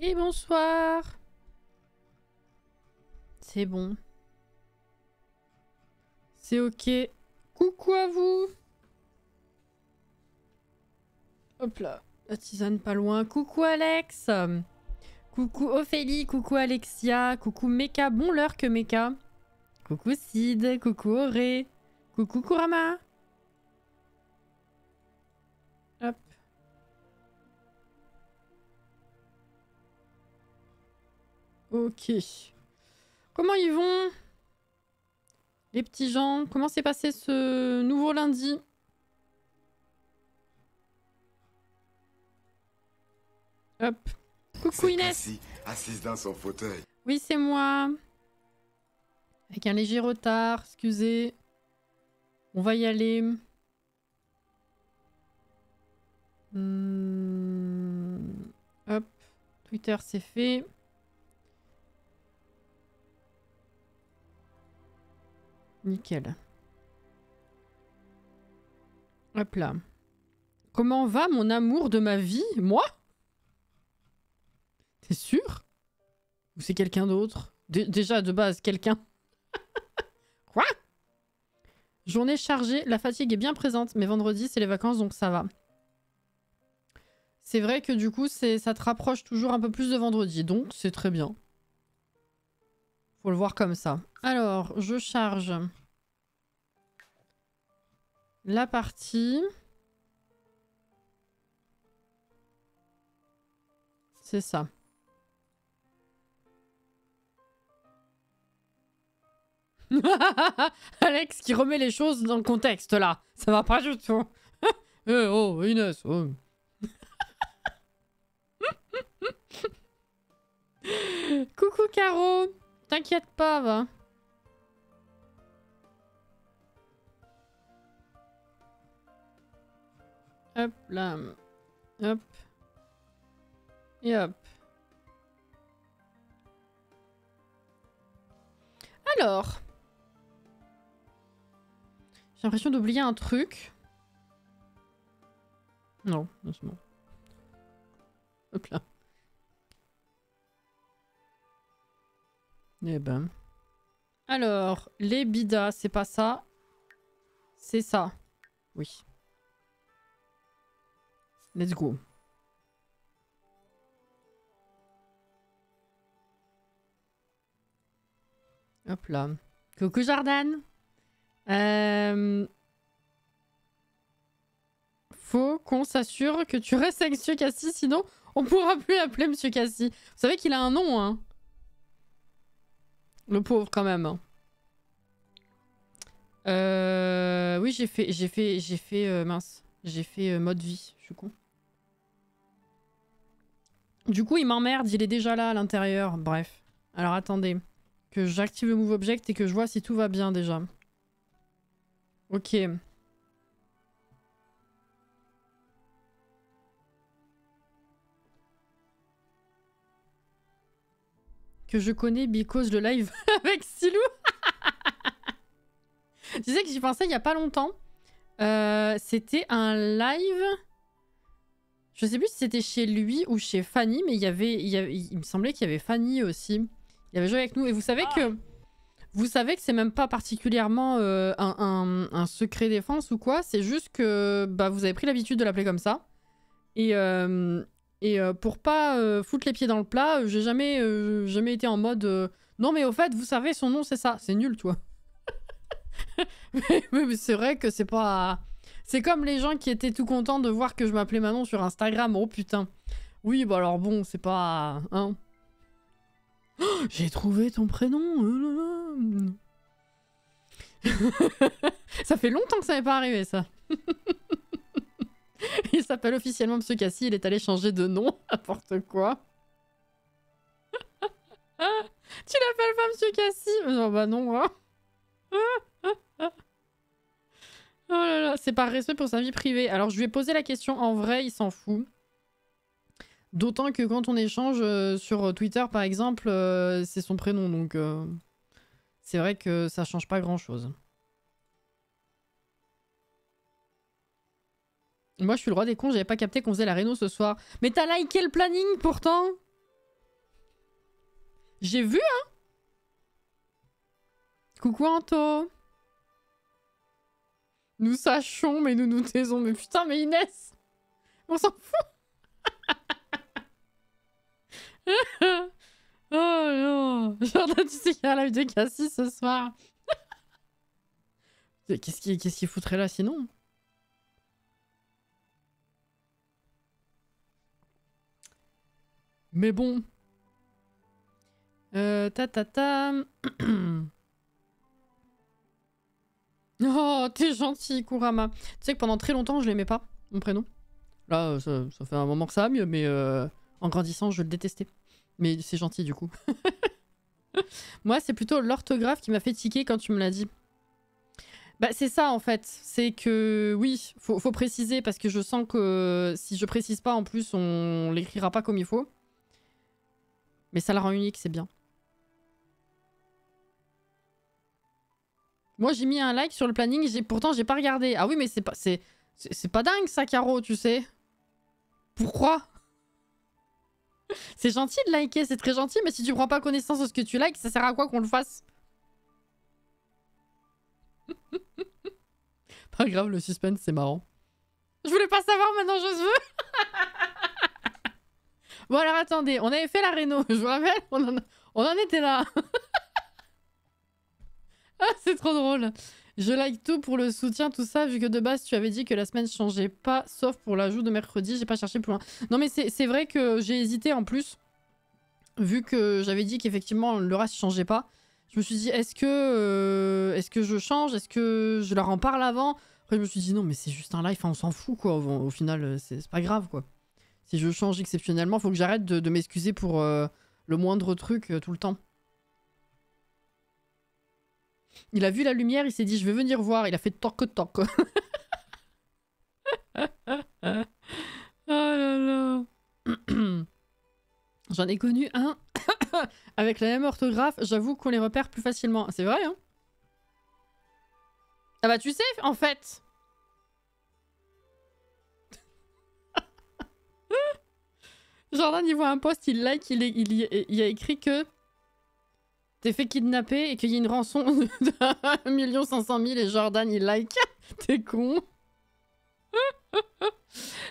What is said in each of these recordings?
Et bonsoir. C'est bon. C'est ok. Coucou à vous. Hop là. La tisane pas loin. Coucou Alex. Coucou Ophélie. Coucou Alexia. Coucou Meka. Bon l'heure que Meka. Coucou Sid. Coucou Auré. Coucou Kurama. Hop. Ok. Comment ils vont? Les petits gens, comment s'est passé ce nouveau lundi? Hop. Coucou Inès. Assise dans son fauteuil. Oui, c'est moi. Avec un léger retard, excusez. On va y aller. Hop. Twitter, c'est fait. Nickel. Hop là. Comment va mon amour de ma vie? Moi? T'es sûr? Ou c'est quelqu'un d'autre? Déjà, de base, quelqu'un. Quoi? Journée chargée, la fatigue est bien présente, mais vendredi, c'est les vacances, donc ça va. C'est vrai que du coup, ça te rapproche toujours un peu plus de vendredi, donc c'est très bien. Faut le voir comme ça. Alors, je charge la partie. C'est ça. Alex qui remet les choses dans le contexte là. Ça va pas du tout. Oh, Inès. Oh. Coucou Caro. T'inquiète pas, va. Hop là. Hop. Et hop. Alors. J'ai l'impression d'oublier un truc. Non, doucement. Hop là. Eh ben. Alors, les bidas, c'est pas ça. C'est ça. Oui. Let's go. Hop là. Coucou Jordan. Faut qu'on s'assure que tu restes avec Monsieur Cassie, sinon on pourra plus l'appeler Monsieur Cassie. Vous savez qu'il a un nom, hein. Le pauvre quand même. Oui, j'ai fait mince. J'ai fait mode vie, je suis con. Du coup, il m'emmerde, il est déjà là à l'intérieur. Bref. Alors attendez. Que j'active le Move Object et que je vois si tout va bien déjà. Ok. Que je connais because le live avec Silou. Tu sais que j'y pensais il y a pas longtemps. C'était un live. Je sais plus si c'était chez lui ou chez Fanny, mais il me semblait qu'il y avait Fanny aussi. Il avait joué avec nous. Et vous savez que c'est même pas particulièrement un secret défense ou quoi. C'est juste que bah, vous avez pris l'habitude de l'appeler comme ça. Et pour pas foutre les pieds dans le plat, j'ai jamais été en mode non mais au fait, vous savez, son nom c'est ça. C'est nul, tu vois. mais c'est vrai que c'est pas... C'est comme les gens qui étaient tout contents de voir que je m'appelais Manon sur Instagram. Oh putain. Oui, bah alors bon, c'est pas... Hein. Oh, j'ai trouvé ton prénom. Ça fait longtemps que ça n'est pas arrivé, ça. Il s'appelle officiellement Monsieur Cassie, il est allé changer de nom. N'importe quoi. Tu l'appelles pas Monsieur Cassie? Non, bah non. Hein. Oh là là, c'est par respect pour sa vie privée. Alors je lui ai posé la question, en vrai, il s'en fout. D'autant que quand on échange sur Twitter, par exemple, c'est son prénom, donc c'est vrai que ça change pas grand-chose. Moi, je suis le roi des cons, j'avais pas capté qu'on faisait la réno ce soir. Mais t'as liké le planning, pourtant! J'ai vu, hein. Coucou Anto. Nous sachons, mais nous nous taisons. Mais putain, mais Inès, on s'en fout. Oh non. Jordan, tu sais qu'il y a un live de Cassis ce soir. Qu'est-ce qu'il foutrait là sinon? Mais bon. Oh, t'es gentil, Kurama. Tu sais que pendant très longtemps, je l'aimais pas, mon prénom. Là, ça fait un moment que ça va mieux, mais en grandissant, je le détestais. Mais c'est gentil, du coup. Moi, c'est plutôt l'orthographe qui m'a fait tiquer quand tu me l'as dit. Bah, c'est ça, en fait. C'est que, oui, faut préciser, parce que je sens que si je précise pas, en plus, on l'écrira pas comme il faut. Mais ça la rend unique, c'est bien. Moi, j'ai mis un like sur le planning, pourtant, j'ai pas regardé. Ah oui, mais c'est pas dingue, ça, Caro, tu sais. Pourquoi? C'est gentil de liker, c'est très gentil, mais si tu prends pas connaissance de ce que tu likes, ça sert à quoi qu'on le fasse? Pas grave, le suspense, c'est marrant. Je voulais pas savoir, maintenant je veux. Bon, alors attendez, on avait fait la réno, je vous rappelle, on en était là. Ah, c'est trop drôle. Je like tout pour le soutien, tout ça, vu que de base, tu avais dit que la semaine changeait pas, sauf pour l'ajout de mercredi, j'ai pas cherché plus loin. Non, mais c'est vrai que j'ai hésité en plus, vu que j'avais dit qu'effectivement, le reste changeait pas. Je me suis dit, est-ce que je change? Est-ce que je leur en parle avant? Après, je me suis dit, non, mais c'est juste un live, on s'en fout, quoi. Au final, c'est pas grave, quoi. Si je change exceptionnellement, faut que j'arrête de m'excuser pour le moindre truc tout le temps. Il a vu la lumière, il s'est dit je vais venir voir. Il a fait toc. Oh là là. J'en ai connu un avec la même orthographe. J'avoue qu'on les repère plus facilement. C'est vrai, hein? Ah bah tu sais, en fait. Jordan, il voit un post, il like, il y a écrit que t'es fait kidnapper et qu'il y a une rançon de 1 500 000 et Jordan, il like. T'es con.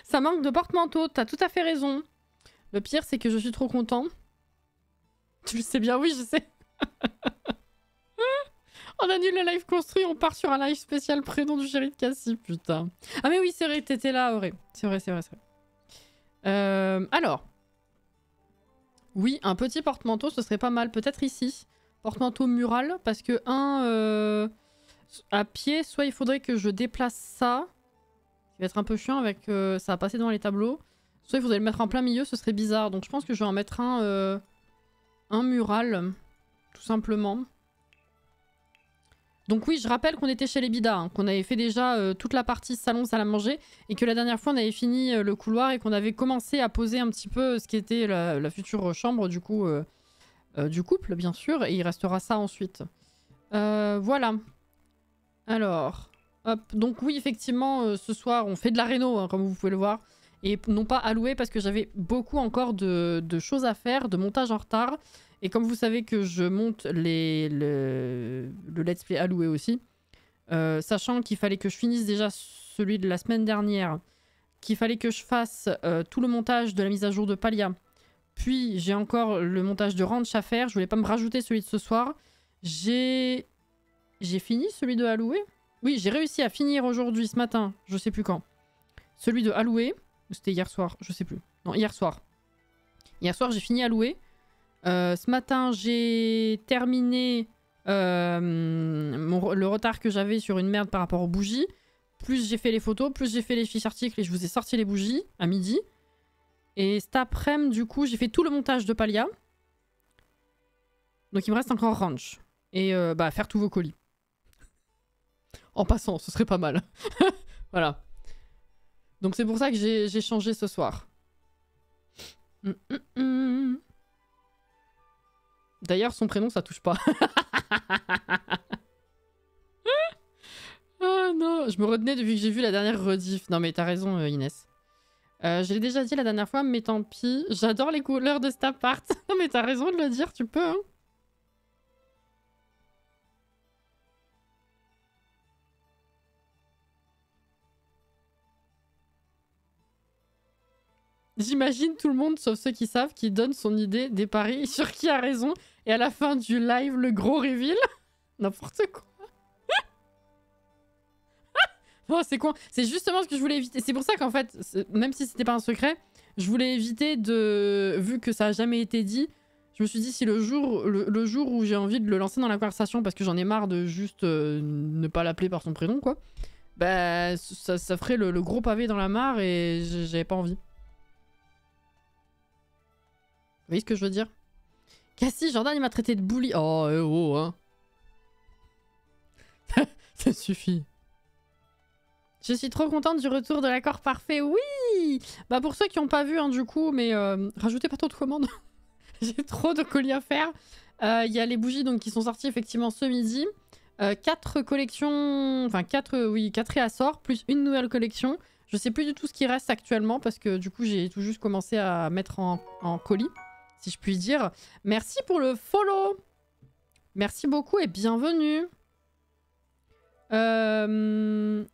Ça manque de porte-manteau, t'as tout à fait raison. Le pire, c'est que je suis trop content. Tu le sais bien, oui, je sais. On annule le live construit, on part sur un live spécial prénom du chéri de Cassie, putain. Ah mais oui, c'est vrai, t'étais là, Auré. C'est vrai. Alors. Oui, un petit porte-manteau, ce serait pas mal. Peut-être ici. Porte-manteau mural, parce que à pied, soit il faudrait que je déplace ça. Ça va être un peu chiant avec ça va passer dans les tableaux. Soit il faudrait le mettre en plein milieu, ce serait bizarre. Donc je pense que je vais en mettre un mural, tout simplement. Donc oui, je rappelle qu'on était chez les Bidas, hein, qu'on avait fait déjà toute la partie salon, salle à manger, et que la dernière fois on avait fini le couloir et qu'on avait commencé à poser un petit peu ce qui était la future chambre du coup du couple, bien sûr, et il restera ça ensuite. Voilà. Alors, hop. Donc oui, effectivement, ce soir, on fait de la réno, hein, comme vous pouvez le voir. Et non pas alloué, parce que j'avais beaucoup encore de choses à faire, de montage en retard. Et comme vous savez que je monte le let's play alloué aussi, sachant qu'il fallait que je finisse déjà celui de la semaine dernière, qu'il fallait que je fasse tout le montage de la mise à jour de Palia, puis j'ai encore le montage de Ranch à faire. Je voulais pas me rajouter celui de ce soir. J'ai fini celui de Alloué. Oui, j'ai réussi à finir aujourd'hui, ce matin, je sais plus quand. Celui de Alloué. C'était hier soir, je sais plus. Non, hier soir. Hier soir, j'ai fini Alloué. Ce matin, j'ai terminé le retard que j'avais sur une merde par rapport aux bougies. Plus j'ai fait les photos, plus j'ai fait les fiches articles et je vous ai sorti les bougies à midi. Et cet après-midi, du coup, j'ai fait tout le montage de Palia. Donc il me reste encore Ranch. Et faire tous vos colis. En passant, ce serait pas mal. Voilà. Donc c'est pour ça que j'ai changé ce soir. D'ailleurs, son prénom, ça touche pas. Oh non, je me retenais depuis que j'ai vu la dernière rediff. Non mais t'as raison, Inès. Je l'ai déjà dit la dernière fois, mais tant pis. J'adore les couleurs de cet appart. Non mais t'as raison de le dire, tu peux. Hein. J'imagine tout le monde, sauf ceux qui savent, qui donne son idée des paris sur qui a raison. Et à la fin du live, le gros reveal. N'importe quoi. Oh, c'est con. C'est justement ce que je voulais éviter. C'est pour ça qu'en fait, même si c'était pas un secret, je voulais éviter de... Vu que ça a jamais été dit, je me suis dit si le jour où j'ai envie de le lancer dans la conversation, parce que j'en ai marre de juste ne pas l'appeler par son prénom, quoi, bah ça ferait le gros pavé dans la mare et j'avais pas envie. Vous voyez ce que je veux dire? Cassie, Jordan, il m'a traité de bully. Oh, oh, hein. Ça suffit. Je suis trop contente du retour de l'accord parfait. Oui! Bah pour ceux qui n'ont pas vu, hein, du coup, mais rajoutez pas trop de commandes. J'ai trop de colis à faire. Il y a les bougies donc, qui sont sorties effectivement ce midi. 4 collections... Enfin, 4 réassorts, plus une nouvelle collection. Je sais plus du tout ce qui reste actuellement parce que du coup, j'ai tout juste commencé à mettre en colis, si je puis dire. Merci pour le follow. Merci beaucoup et bienvenue. 2...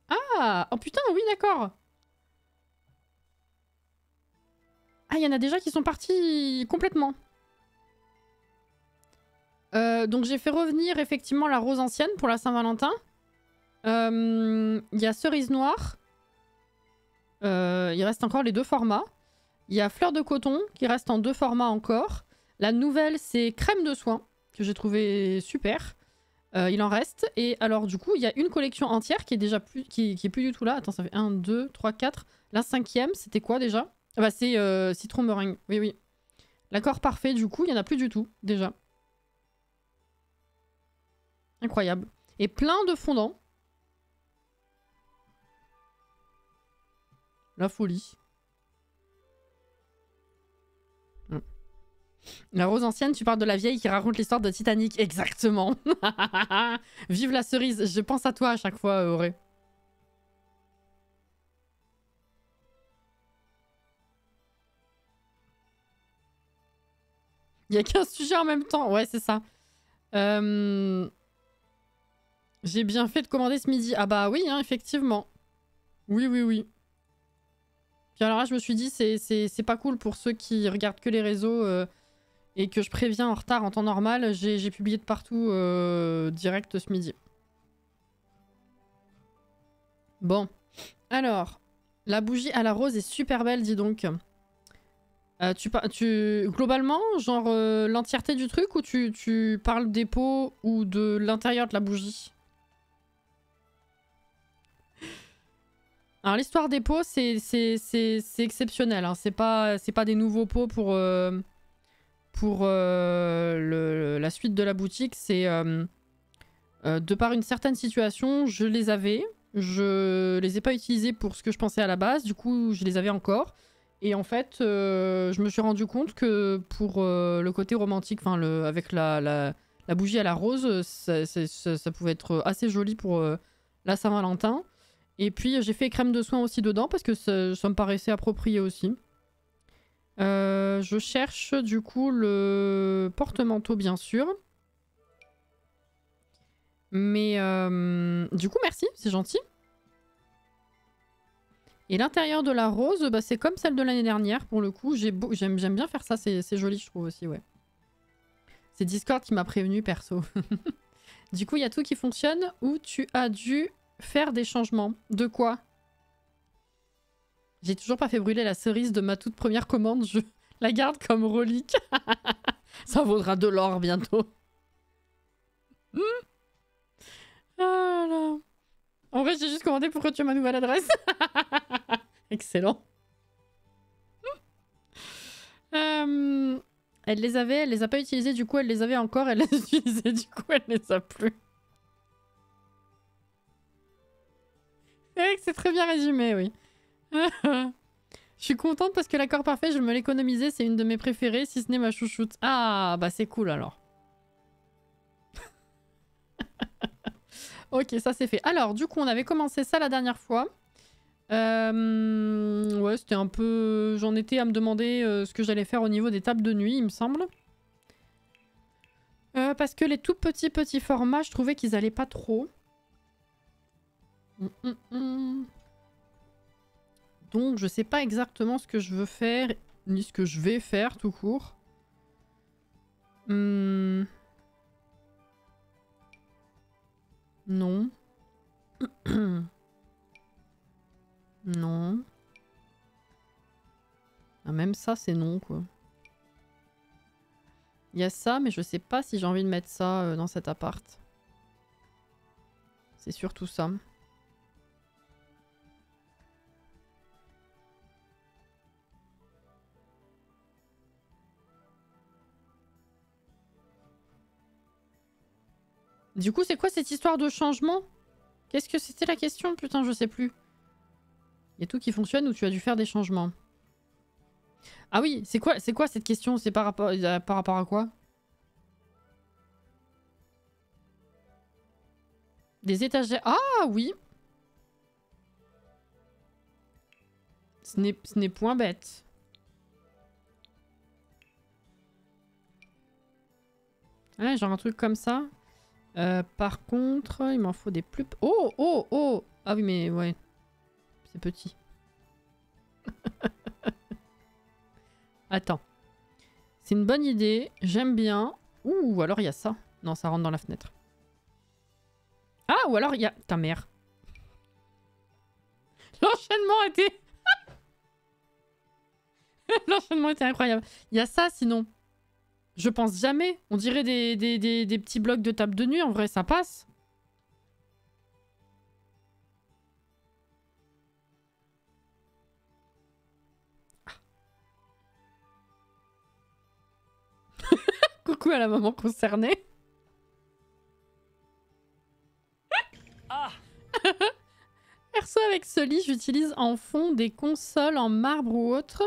Ah! Oh putain, oui, d'accord. Ah, il y en a déjà qui sont partis complètement. Donc j'ai fait revenir effectivement la rose ancienne pour la Saint-Valentin. Il y a cerise noire. Il reste encore les 2 formats. Il y a fleur de coton qui reste en 2 formats encore. La nouvelle, c'est crème de soin que j'ai trouvé super. Il en reste. Et alors, du coup, il y a une collection entière qui est déjà plus, qui est plus du tout là. Attends, ça fait 1, 2, 3, 4. La 5e, c'était quoi déjà? Ah bah, c'est citron meringue. Oui, oui. L'accord parfait, du coup, il n'y en a plus du tout, déjà. Incroyable. Et plein de fondants. La folie. La rose ancienne, tu parles de la vieille qui raconte l'histoire de Titanic. Exactement. Vive la cerise. Je pense à toi à chaque fois, Auré. Il y a 15 sujets en même temps. Ouais, c'est ça. J'ai bien fait de commander ce midi. Ah bah oui, hein, effectivement. Oui, oui, oui. Puis alors là, je me suis dit, c'est pas cool pour ceux qui regardent que les réseaux et que je préviens en retard en temps normal. J'ai publié de partout direct ce midi. Bon. Alors, la bougie à la rose est super belle, dis donc. Globalement, genre l'entièreté du truc ou tu parles des pots ou de l'intérieur de la bougie? Alors l'histoire des pots, c'est exceptionnel. Hein. C'est pas des nouveaux pots pour la suite de la boutique. C'est de par une certaine situation, je les avais. Je les ai pas utilisés pour ce que je pensais à la base. Du coup, je les avais encore. Et en fait, je me suis rendu compte que pour le côté romantique, avec la bougie à la rose, ça pouvait être assez joli pour la Saint-Valentin. Et puis j'ai fait crème de soin aussi dedans parce que ça me paraissait approprié aussi. Je cherche du coup le porte-manteau bien sûr. Mais du coup merci, c'est gentil. Et l'intérieur de la rose, bah, c'est comme celle de l'année dernière pour le coup. J'aime bien faire ça, c'est joli je trouve aussi, ouais. C'est Discord qui m'a prévenu perso. Du coup il y a tout qui fonctionne ou tu as dû faire des changements. De quoi? J'ai toujours pas fait brûler la cerise de ma toute première commande. Je la garde comme relique. Ça vaudra de l'or bientôt. Ah là. En vrai, j'ai juste commandé pour que tu aies ma nouvelle adresse. Excellent. Elle les avait, elle les a pas utilisées, du coup elle les avait encore, elle les utilisait, du coup elle les a plus. C'est vrai que c'est très bien résumé, oui. Je suis contente parce que l'accord parfait, je me l'économisais, c'est une de mes préférées, si ce n'est ma chouchoute. Ah, bah c'est cool alors. Ok, ça c'est fait. Alors, du coup, on avait commencé ça la dernière fois. Ouais, c'était un peu... J'en étais à me demander ce que j'allais faire au niveau des tables de nuit, il me semble. Parce que les tout petits formats, je trouvais qu'ils allaient pas trop. Donc, je sais pas exactement ce que je veux faire, ni ce que je vais faire, tout court. Non. Non. Ah, même ça, c'est non, quoi. Il y a ça, mais je sais pas si j'ai envie de mettre ça dans cet appart. C'est surtout ça. Du coup, c'est quoi cette histoire de changement? Qu'est-ce que c'était la question? Putain, je sais plus. Il y a tout qui fonctionne ou tu as dû faire des changements? Ah oui, c'est quoi cette question? C'est par rapport à quoi? Des étagères. Ah oui. Ce n'est point bête. Ouais, genre un truc comme ça. Par contre, il m'en faut des plus... Oh, oh, oh! Ah oui, mais ouais. C'est petit. Attends. C'est une bonne idée. J'aime bien. Ouh, alors il y a ça. Non, ça rentre dans la fenêtre. Ah, ou alors il y a... Ta mère. L'enchaînement était... L'enchaînement était incroyable. Il y a ça, sinon. Je pense jamais. On dirait des petits blocs de table de nuit. En vrai, ça passe. Coucou à la maman concernée. Ah. Perso, avec ce lit, j'utilise en fond des consoles en marbre ou autre.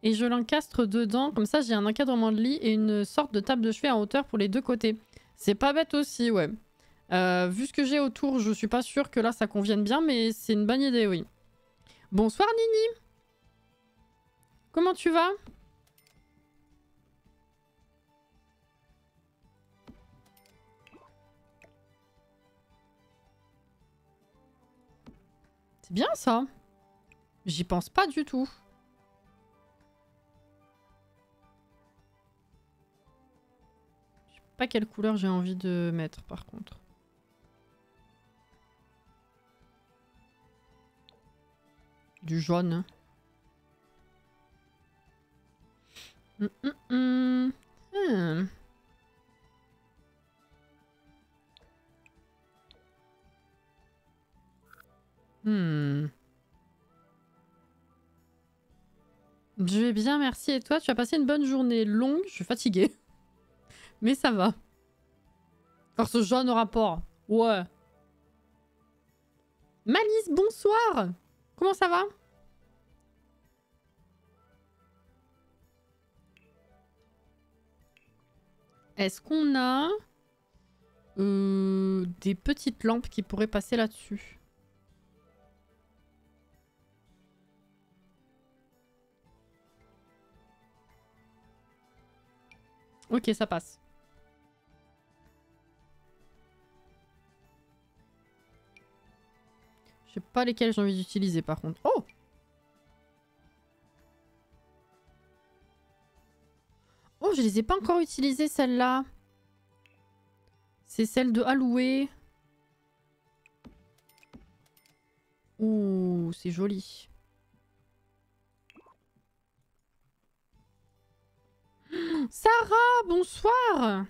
Et je l'encastre dedans. Comme ça, j'ai un encadrement de lit et une sorte de table de chevet en hauteur pour les deux côtés. C'est pas bête aussi, ouais. Vu ce que j'ai autour, je suis pas sûre que là, ça convienne bien. Mais c'est une bonne idée, oui. Bonsoir, Nini. Comment tu vas? C'est bien, ça. J'y pense pas du tout. Je sais pas quelle couleur j'ai envie de mettre, par contre. Du jaune. Hmm. Je vais bien, merci. Et toi, tu as passé une bonne journée longue? Je suis fatiguée. Mais ça va. Alors ce jaune au rapport. Ouais. Malice, bonsoir. Comment ça va? Est-ce qu'on a des petites lampes qui pourraient passer là-dessus? Ok, ça passe. Je sais pas lesquelles j'ai envie d'utiliser par contre. Oh! Oh, je les ai pas encore utilisées celles-là. C'est celle de Alloué. Ouh, c'est joli. Sarah, bonsoir!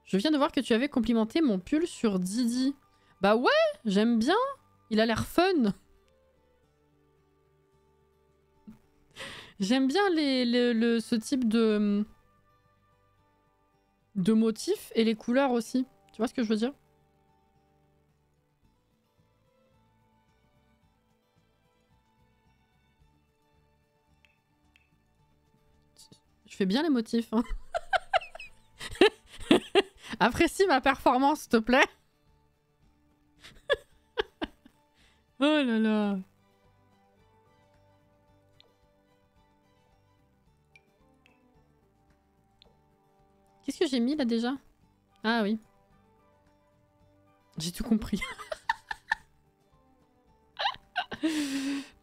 Je viens de voir que tu avais complimenté mon pull sur Didi. Bah ouais, j'aime bien. Il a l'air fun. J'aime bien ce type de motifs et les couleurs aussi. Tu vois ce que je veux dire? Je fais bien les motifs. Hein. Apprécie ma performance, s'il te plaît. Oh là là. Qu'est-ce que j'ai mis là déjà? Ah oui. J'ai tout compris.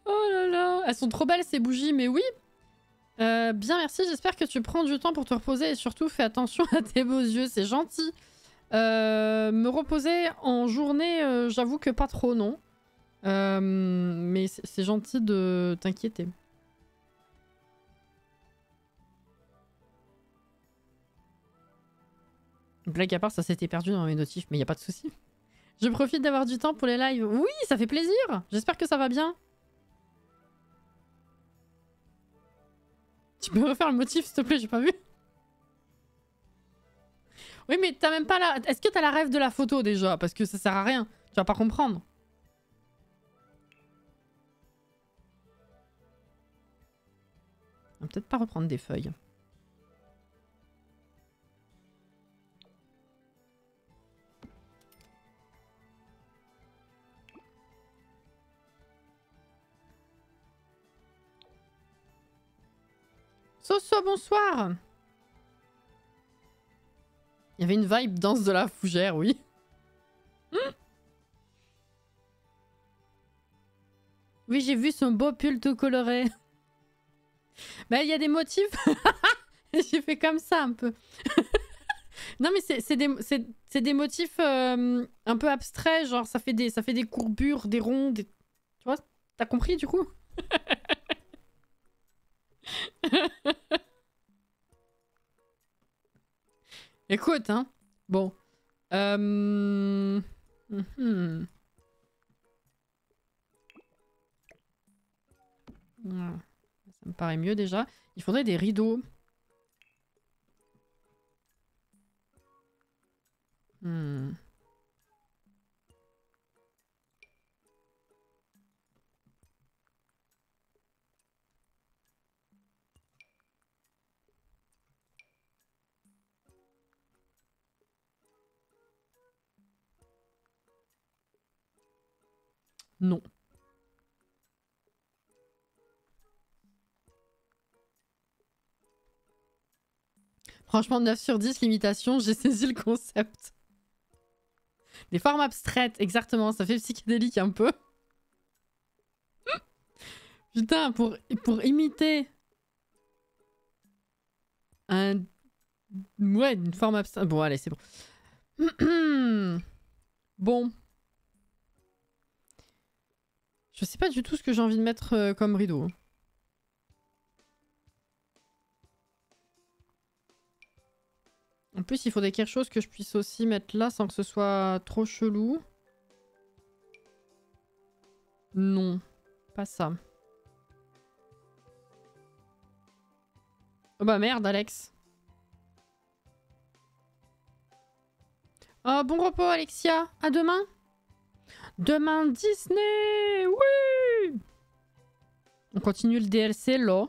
Oh là là. Elles sont trop belles ces bougies, mais oui. Bien, merci. J'espère que tu prends du temps pour te reposer et surtout fais attention à tes beaux yeux. C'est gentil. Me reposer en journée, j'avoue que pas trop, non. Mais c'est gentil de t'inquiéter. Blague à part, ça s'était perdu dans mes notifs, mais y a pas de souci. Je profite d'avoir du temps pour les lives. Oui, ça fait plaisir. J'espère que ça va bien. Tu peux refaire le motif, s'il te plaît, j'ai pas vu. Oui, mais t'as même pas la... Est-ce que t'as la rêve de la photo, déjà? Parce que ça sert à rien. Tu vas pas comprendre. On va peut-être pas reprendre des feuilles. Soso, bonsoir. Il y avait une vibe danse de la fougère, oui. Oui, j'ai vu son beau pull tout coloré. Bah, il y a des motifs. J'ai fait comme ça un peu. Non, mais c'est des motifs un peu abstraits. Genre, ça fait des courbures, des ronds. Tu vois? T'as compris du coup? Écoute, hein. Bon. Voilà. Ça me paraît mieux déjà. Il faudrait des rideaux. Non. Franchement, 9 sur 10, l'imitation, j'ai saisi le concept. Des formes abstraites, exactement, ça fait psychédélique un peu. Putain, pour imiter un... Ouais, une forme abstraite. Bon, allez, c'est bon. Bon. Je sais pas du tout ce que j'ai envie de mettre comme rideau. En plus, il faudrait quelque chose que je puisse aussi mettre là sans que ce soit trop chelou. Non, pas ça. Oh bah merde, Alex. Oh, bon repos, Alexia. À demain. Demain, Disney. Oui. On continue le DLC, là.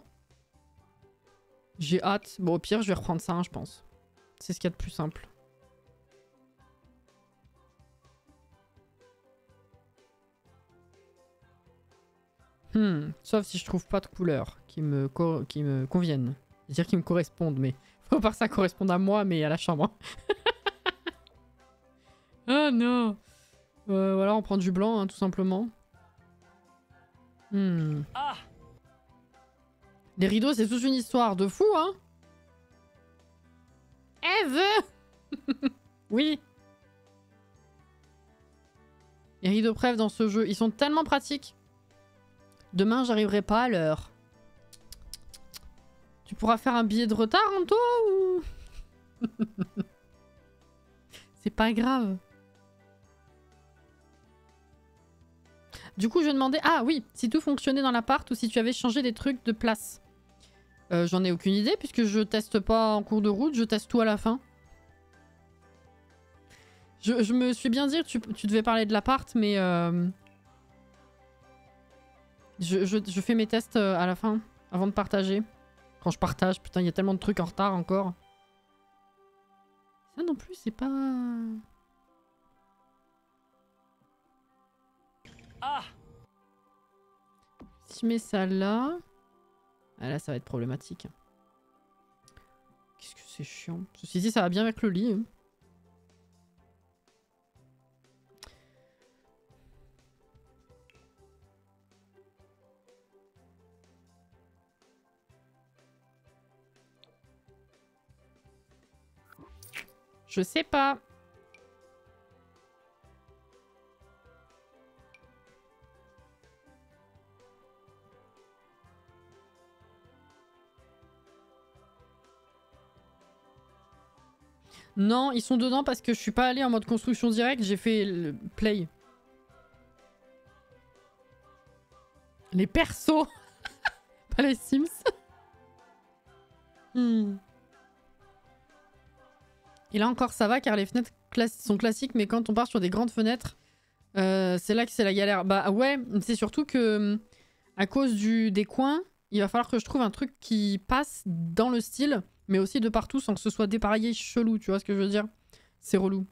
J'ai hâte. Bon, au pire, je vais reprendre ça, hein, je pense. C'est ce qu'il y a de plus simple. Sauf si je trouve pas de couleurs qui me conviennent. C'est-à-dire qui me correspondent, mais... Faut pas que ça corresponde à moi, mais à la chambre. Oh non. Voilà, on prend du blanc, hein, tout simplement. Ah. Les rideaux, c'est toute une histoire de fou, hein. Eve. Oui. Les rideaux préf dans ce jeu, ils sont tellement pratiques. Demain, j'arriverai pas à l'heure. Tu pourras faire un billet de retard, Anto, ou... C'est pas grave. Du coup, je demandais... Ah oui, si tout fonctionnait dans l'appart ou si tu avais changé des trucs de place. J'en ai aucune idée puisque je teste pas en cours de route, je teste tout à la fin. Je me suis bien dit que tu devais parler de l'appart, mais... Je fais mes tests à la fin, avant de partager. Quand je partage, putain, il y a tellement de trucs en retard encore. Ça non plus, c'est pas... Ah. Si je mets ça là... Ah là, ça va être problématique. Qu'est-ce que c'est chiant. Ceci dit, ça va bien avec le lit. Hein. Je sais pas. Non, ils sont dedans parce que je suis pas allée en mode construction directe, j'ai fait le play. Les persos. Pas les Sims. Et là encore ça va car les fenêtres sont classiques, mais quand on part sur des grandes fenêtres, c'est là que c'est la galère. Bah ouais, c'est surtout que à cause des coins, il va falloir que je trouve un truc qui passe dans le style, mais aussi de partout sans que ce soit dépareillé chelou, tu vois ce que je veux dire? C'est relou.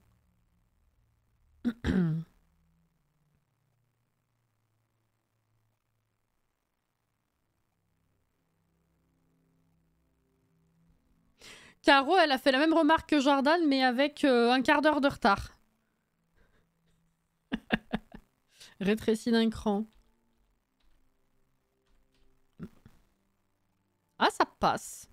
Caro, elle a fait la même remarque que Jordan, mais avec un quart d'heure de retard. Rétréci d'un cran. Ah, ça passe.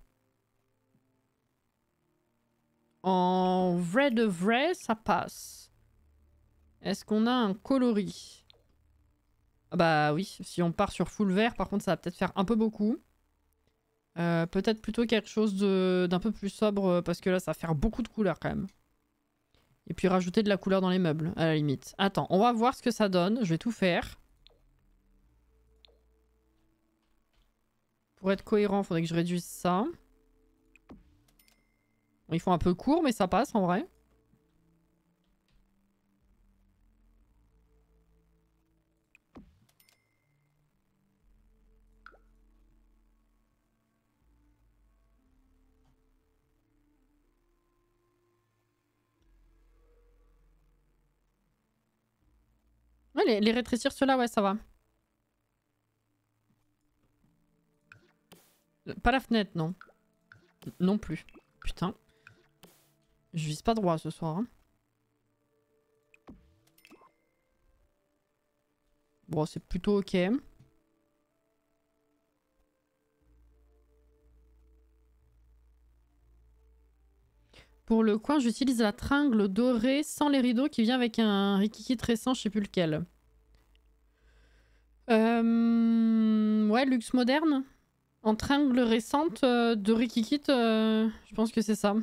En vrai de vrai, ça passe. Est-ce qu'on a un coloris? Ah bah oui, si on part sur full vert, par contre, ça va peut-être faire un peu beaucoup. Peut-être plutôt quelque chose d'un peu plus sobre, parce que là, ça va faire beaucoup de couleurs quand même. Et puis rajouter de la couleur dans les meubles, à la limite. Attends, on va voir ce que ça donne. Je vais tout faire. Pour être cohérent, il faudrait que je réduise ça. Ils font un peu court, mais ça passe en vrai. Ouais, les rétrécir ceux-là, ouais, ça va. Pas la fenêtre, non. Non plus. Putain. Je vise pas droit ce soir. Hein. Bon, c'est plutôt ok. Pour le coin, j'utilise la tringle dorée sans les rideaux qui vient avec un rikiki récent, je sais plus lequel. Ouais, luxe moderne. En tringle récente de rikiki, je pense que c'est ça.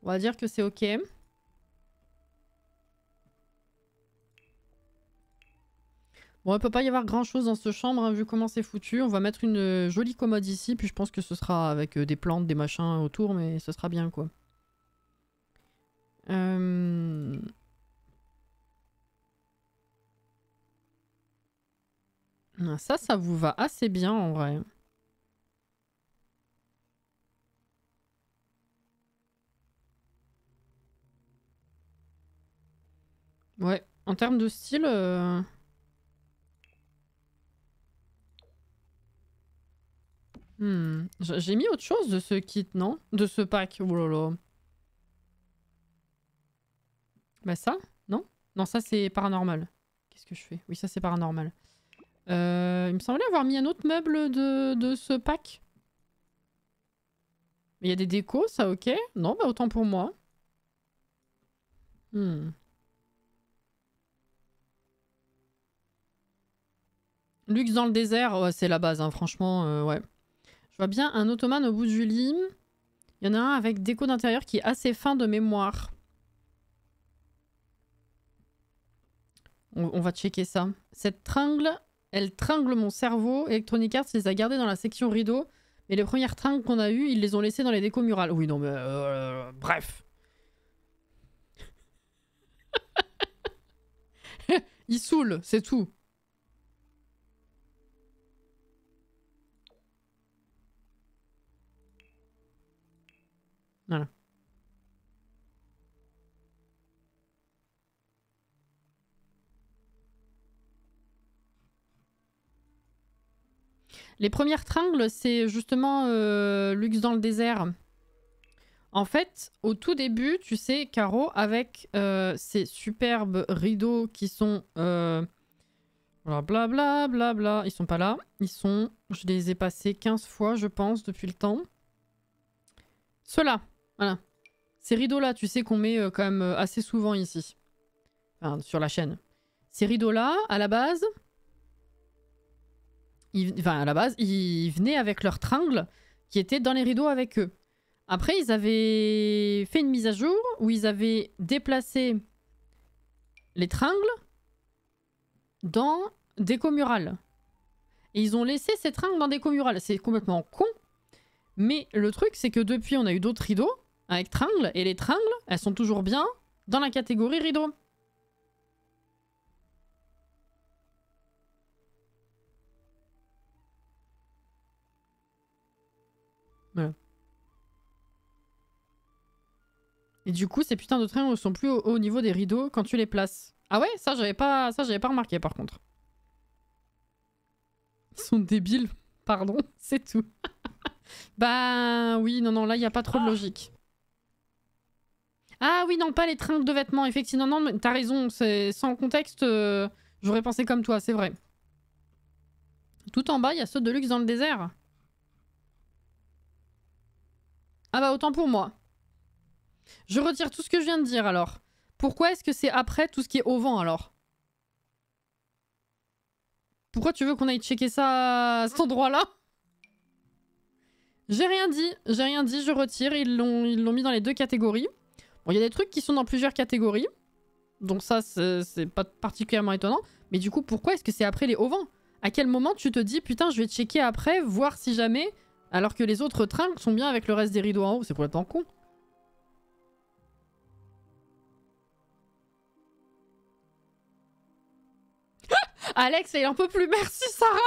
On va dire que c'est ok. Bon, il peut pas y avoir grand chose dans cette chambre, hein, vu comment c'est foutu. On va mettre une jolie commode ici, puis je pense que ce sera avec des plantes, des machins autour, mais ce sera bien quoi. Ça vous va assez bien en vrai. Ouais, en termes de style... J'ai mis autre chose de ce kit, non? De ce pack, oh là là. Bah ça? Non? Non, ça c'est paranormal. Qu'est-ce que je fais? Oui, ça c'est paranormal. Il me semblait avoir mis un autre meuble de ce pack. Il y a des décos, ça ok? Non, bah autant pour moi. Luxe dans le désert, ouais, c'est la base, hein, franchement, ouais. Je vois bien un ottomane au bout du lit. Il y en a un avec déco d'intérieur qui est assez fin de mémoire. On va checker ça. Cette tringle, elle tringle mon cerveau. Electronic Arts les a gardées dans la section rideau. Mais les premières tringles qu'on a eues, ils les ont laissées dans les décos murales. Oui, non, mais... bref. Ils saoulent, c'est tout. Voilà. Les premières tringles, c'est justement Luxe dans le désert. En fait, au tout début, tu sais, Caro, avec ces superbes rideaux qui sont... blablabla, bla bla. Ils sont pas là. Ils sont... Je les ai passés 15 fois, je pense, depuis le temps. Ceux-là. Voilà. Ces rideaux-là, tu sais qu'on met quand même assez souvent ici. Enfin, sur la chaîne. Ces rideaux-là, à la base... ils venaient avec leurs tringles qui étaient dans les rideaux avec eux. Après, ils avaient fait une mise à jour où ils avaient déplacé les tringles dans déco murales. Et ils ont laissé ces tringles dans déco murales. C'est complètement con. Mais le truc, c'est que depuis, on a eu d'autres rideaux avec tringles. Et les tringles, elles sont toujours bien dans la catégorie rideaux. Voilà. Et du coup, ces putains de tringles sont plus au niveau des rideaux quand tu les places. Ah ouais, ça j'avais pas remarqué par contre. Ils sont débiles, pardon, c'est tout. Bah oui, non, là il y a pas trop de logique. Ah oui, non, pas les tringles de vêtements, effectivement. Non, t'as raison, c'est sans contexte, j'aurais pensé comme toi, c'est vrai. Tout en bas, il y a ceux de luxe dans le désert. Ah bah autant pour moi. Je retire tout ce que je viens de dire alors. Pourquoi est-ce que c'est après tout ce qui est au vent alors? Pourquoi tu veux qu'on aille checker ça à cet endroit-là? J'ai rien dit, je retire. Ils l'ont mis dans les deux catégories. Bon, il y a des trucs qui sont dans plusieurs catégories. Donc ça, c'est pas particulièrement étonnant. Mais du coup, pourquoi est-ce que c'est après les au vent? À quel moment tu te dis, putain, je vais checker après, voir si jamais... Alors que les autres tringles sont bien avec le reste des rideaux en haut. C'est complètement con. Alex, il en peut plus. Merci, Sarah.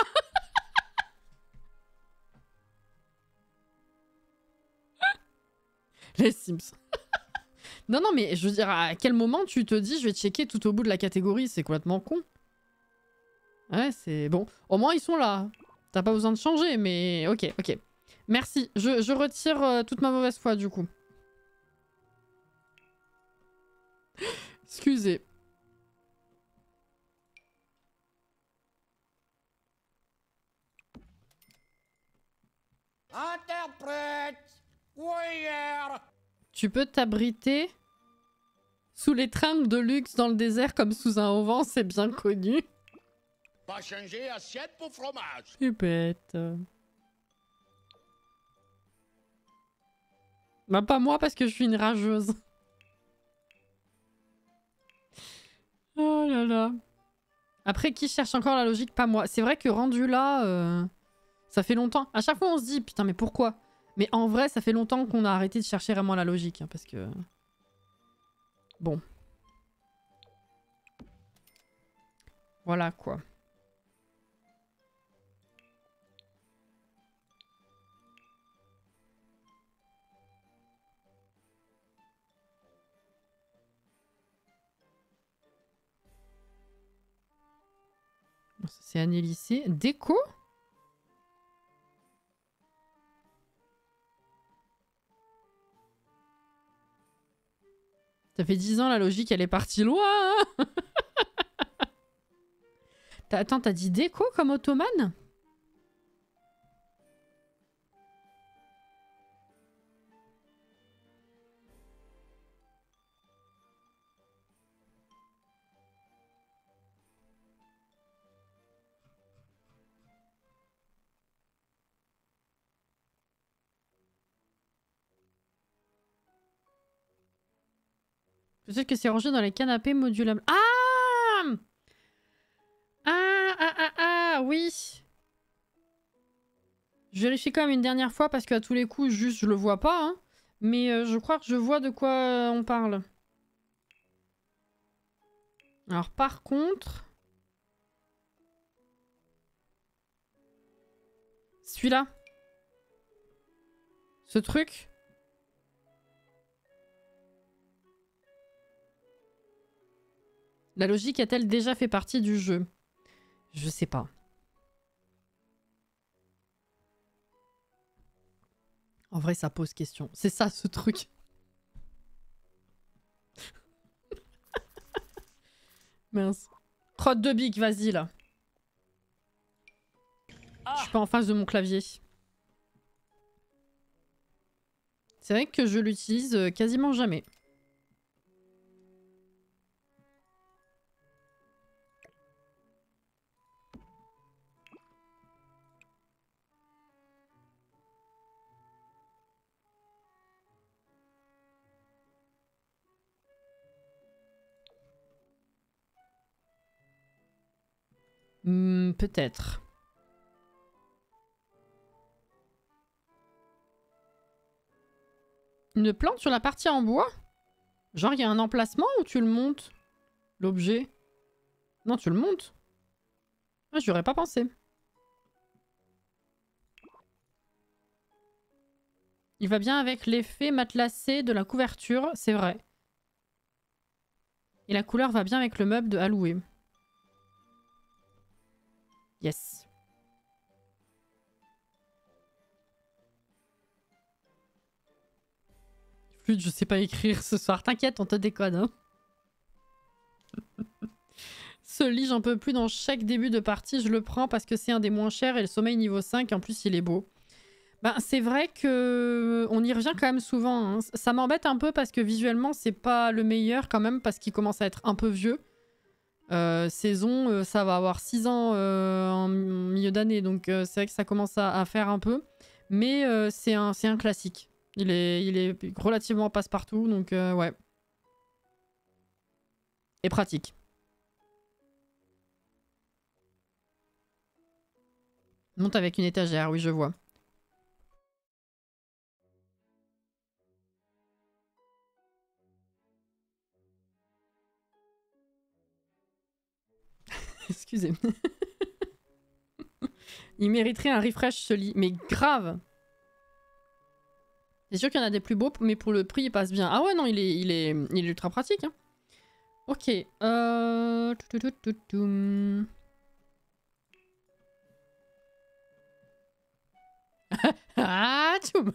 Les Sims. Non, mais je veux dire, à quel moment tu te dis, je vais checker tout au bout de la catégorie? C'est complètement con. Ouais, c'est... Bon, au moins, ils sont là. T'as pas besoin de changer, mais... Ok. Merci. Je retire toute ma mauvaise foi, du coup. Excusez. Interprète! Warrior! Tu peux t'abriter sous les tringles de luxe dans le désert comme sous un auvent, c'est bien connu. Pas changer assiette pour fromage. C'est bête. Bah pas moi parce que je suis une rageuse. Oh là là. Après, qui cherche encore la logique? Pas moi. C'est vrai que rendu là, ça fait longtemps. À chaque fois, on se dit, putain, mais pourquoi? Mais en vrai, ça fait longtemps qu'on a arrêté de chercher vraiment la logique. Hein, parce que... Bon. Voilà, quoi. C'est année lycée. Déco? Ça fait 10 ans, la logique, elle est partie loin. Attends, t'as dit déco comme ottomane? Peut-être que c'est rangé dans les canapés modulables. Ah! Oui. Je vérifie quand même une dernière fois parce qu'à tous les coups, juste, je le vois pas. Hein. Mais je crois que je vois de quoi on parle. Alors, par contre... Celui-là. Ce truc. La logique a-t-elle déjà fait partie du jeu? Je sais pas. En vrai, ça pose question. C'est ça, ce truc. Mince. Crotte de bique, vas-y, là. Je suis pas en face de mon clavier. C'est vrai que je l'utilise quasiment jamais. Peut-être. Une plante sur la partie en bois? Genre, il y a un emplacement ou tu le montes? L'objet? Non, tu le montes. Ah, j'y aurais pas pensé. Il va bien avec l'effet matelassé de la couverture, c'est vrai. Et la couleur va bien avec le meuble de Halloween. Yes. Flûte, je sais pas écrire ce soir. T'inquiète, on te décode. Hein. Ce lit, j'en peux plus. Dans chaque début de partie, je le prends parce que c'est un des moins chers et le sommeil niveau 5. En plus, il est beau. Ben, c'est vrai que on y revient quand même souvent. Hein. Ça m'embête un peu parce que visuellement, c'est pas le meilleur quand même parce qu'il commence à être un peu vieux. Saison, ça va avoir 6 ans en milieu d'année. Donc, c'est vrai que ça commence à faire un peu. Mais c'est un classique. Il est relativement passe-partout, donc ouais. Et pratique. Monte avec une étagère, oui, je vois. Excusez. Il mériterait un refresh, ce lit. Mais grave. C'est sûr qu'il y en a des plus beaux, mais pour le prix, il passe bien. Ah ouais, non, il est ultra pratique. Hein. Ok. Ah, tchoum.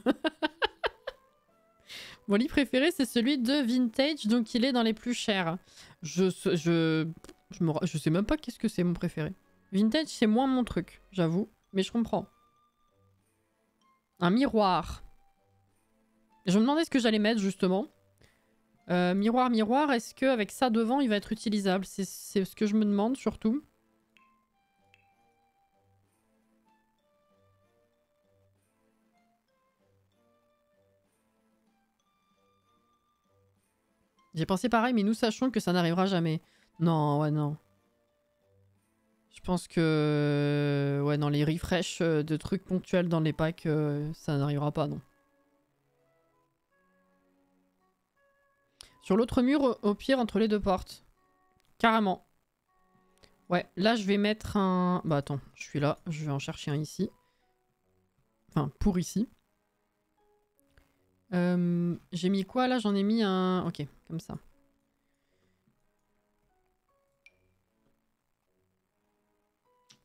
Mon lit préféré, c'est celui de Vintage, donc il est dans les plus chers. Je sais même pas qu'est-ce que c'est mon préféré. Vintage, c'est moins mon truc, j'avoue. Mais je comprends. Un miroir. Je me demandais ce que j'allais mettre, justement. Miroir, miroir, est-ce qu'avec ça devant, il va être utilisable? C'est ce que je me demande, surtout. J'ai pensé pareil, mais nous sachons que ça n'arrivera jamais. Non, ouais, non. Je pense que... Ouais, dans les refresh de trucs ponctuels dans les packs, ça n'arrivera pas, non. Sur l'autre mur, au pire, entre les deux portes. Carrément. Ouais, là, je vais mettre un... Bah, attends, je suis là. Je vais en chercher un ici. Enfin, pour ici. J'ai mis quoi, là? J'en ai mis un... Ok, comme ça.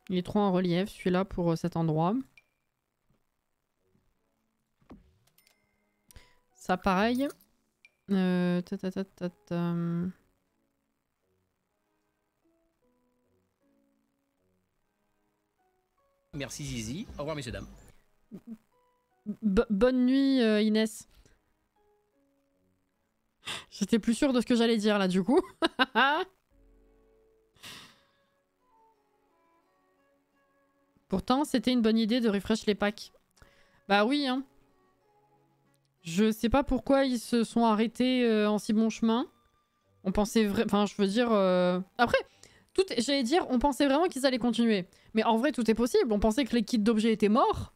Il est trop en relief, celui-là, pour cet endroit. Ça, pareil. Merci Zizi. Au revoir messieurs dames. Bonne nuit Inès. J'étais plus sûre de ce que j'allais dire là du coup. Pourtant c'était une bonne idée de refresh les packs. Bah oui hein. Je sais pas pourquoi ils se sont arrêtés en si bon chemin. On pensait enfin je veux dire... Après, j'allais dire, on pensait vraiment qu'ils allaient continuer. Mais en vrai tout est possible. On pensait que les kits d'objets étaient morts.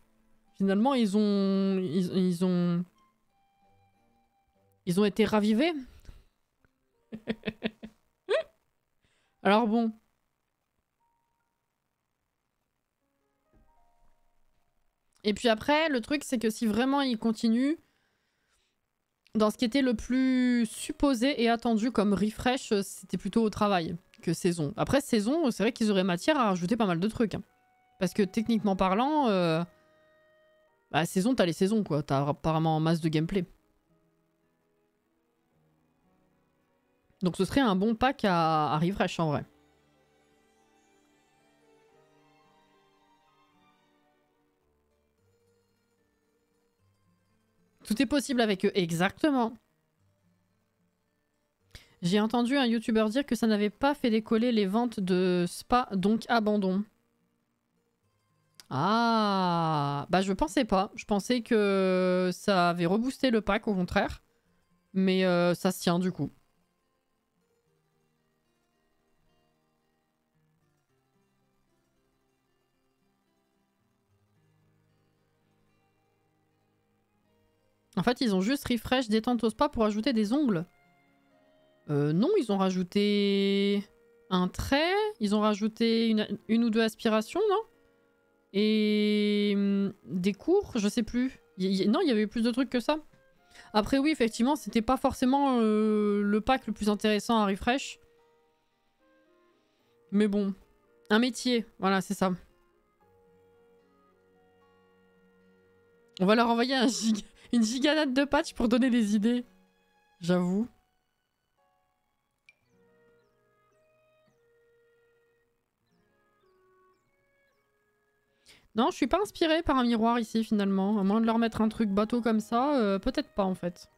Finalement ils ont été ravivés. Alors bon. Et puis après, le truc, c'est que si vraiment ils continuent, dans ce qui était le plus supposé et attendu comme refresh, c'était plutôt au travail que saison. Après, saison, c'est vrai qu'ils auraient matière à rajouter pas mal de trucs. Hein. Parce que techniquement parlant, Bah, saison, t'as les saisons, quoi. T'as apparemment en masse de gameplay. Donc ce serait un bon pack à refresh, en vrai. Tout est possible avec eux, exactement. J'ai entendu un youtubeur dire que ça n'avait pas fait décoller les ventes de spa, donc abandon. Ah, bah je pensais pas. Je pensais que ça avait reboosté le pack, au contraire. Mais ça se tient du coup. En fait, ils ont juste refresh détente au spa pour ajouter des ongles. Non, ils ont rajouté un trait. Ils ont rajouté une ou deux aspirations, non? Et des cours, je sais plus. Non, il y avait plus de trucs que ça. Après, oui, effectivement, c'était pas forcément le pack le plus intéressant à refresh. Mais bon, un métier, voilà, c'est ça. On va leur envoyer une giganade de patch pour donner des idées. J'avoue. Non, je suis pas inspirée par un miroir ici finalement. À moins de leur mettre un truc bateau comme ça, peut-être pas en fait.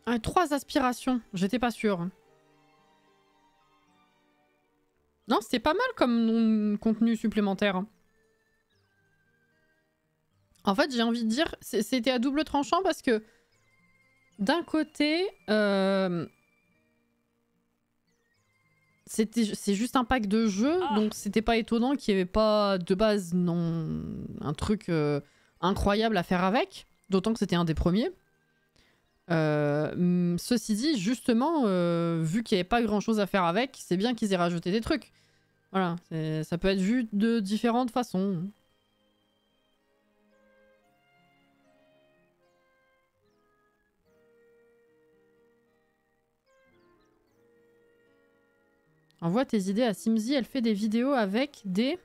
Ah, 3 aspirations, j'étais pas sûre. Non, c'était pas mal comme contenu supplémentaire. En fait, j'ai envie de dire, c'était à double tranchant parce que d'un côté, c'est juste un pack de jeux, donc c'était pas étonnant qu'il y avait pas de base non un truc incroyable à faire avec, d'autant que c'était un des premiers. Ceci dit, justement, vu qu'il n'y avait pas grand chose à faire avec, c'est bien qu'ils aient rajouté des trucs. Voilà, ça peut être vu de différentes façons. Envoie tes idées à Simzy, elle fait des vidéos avec des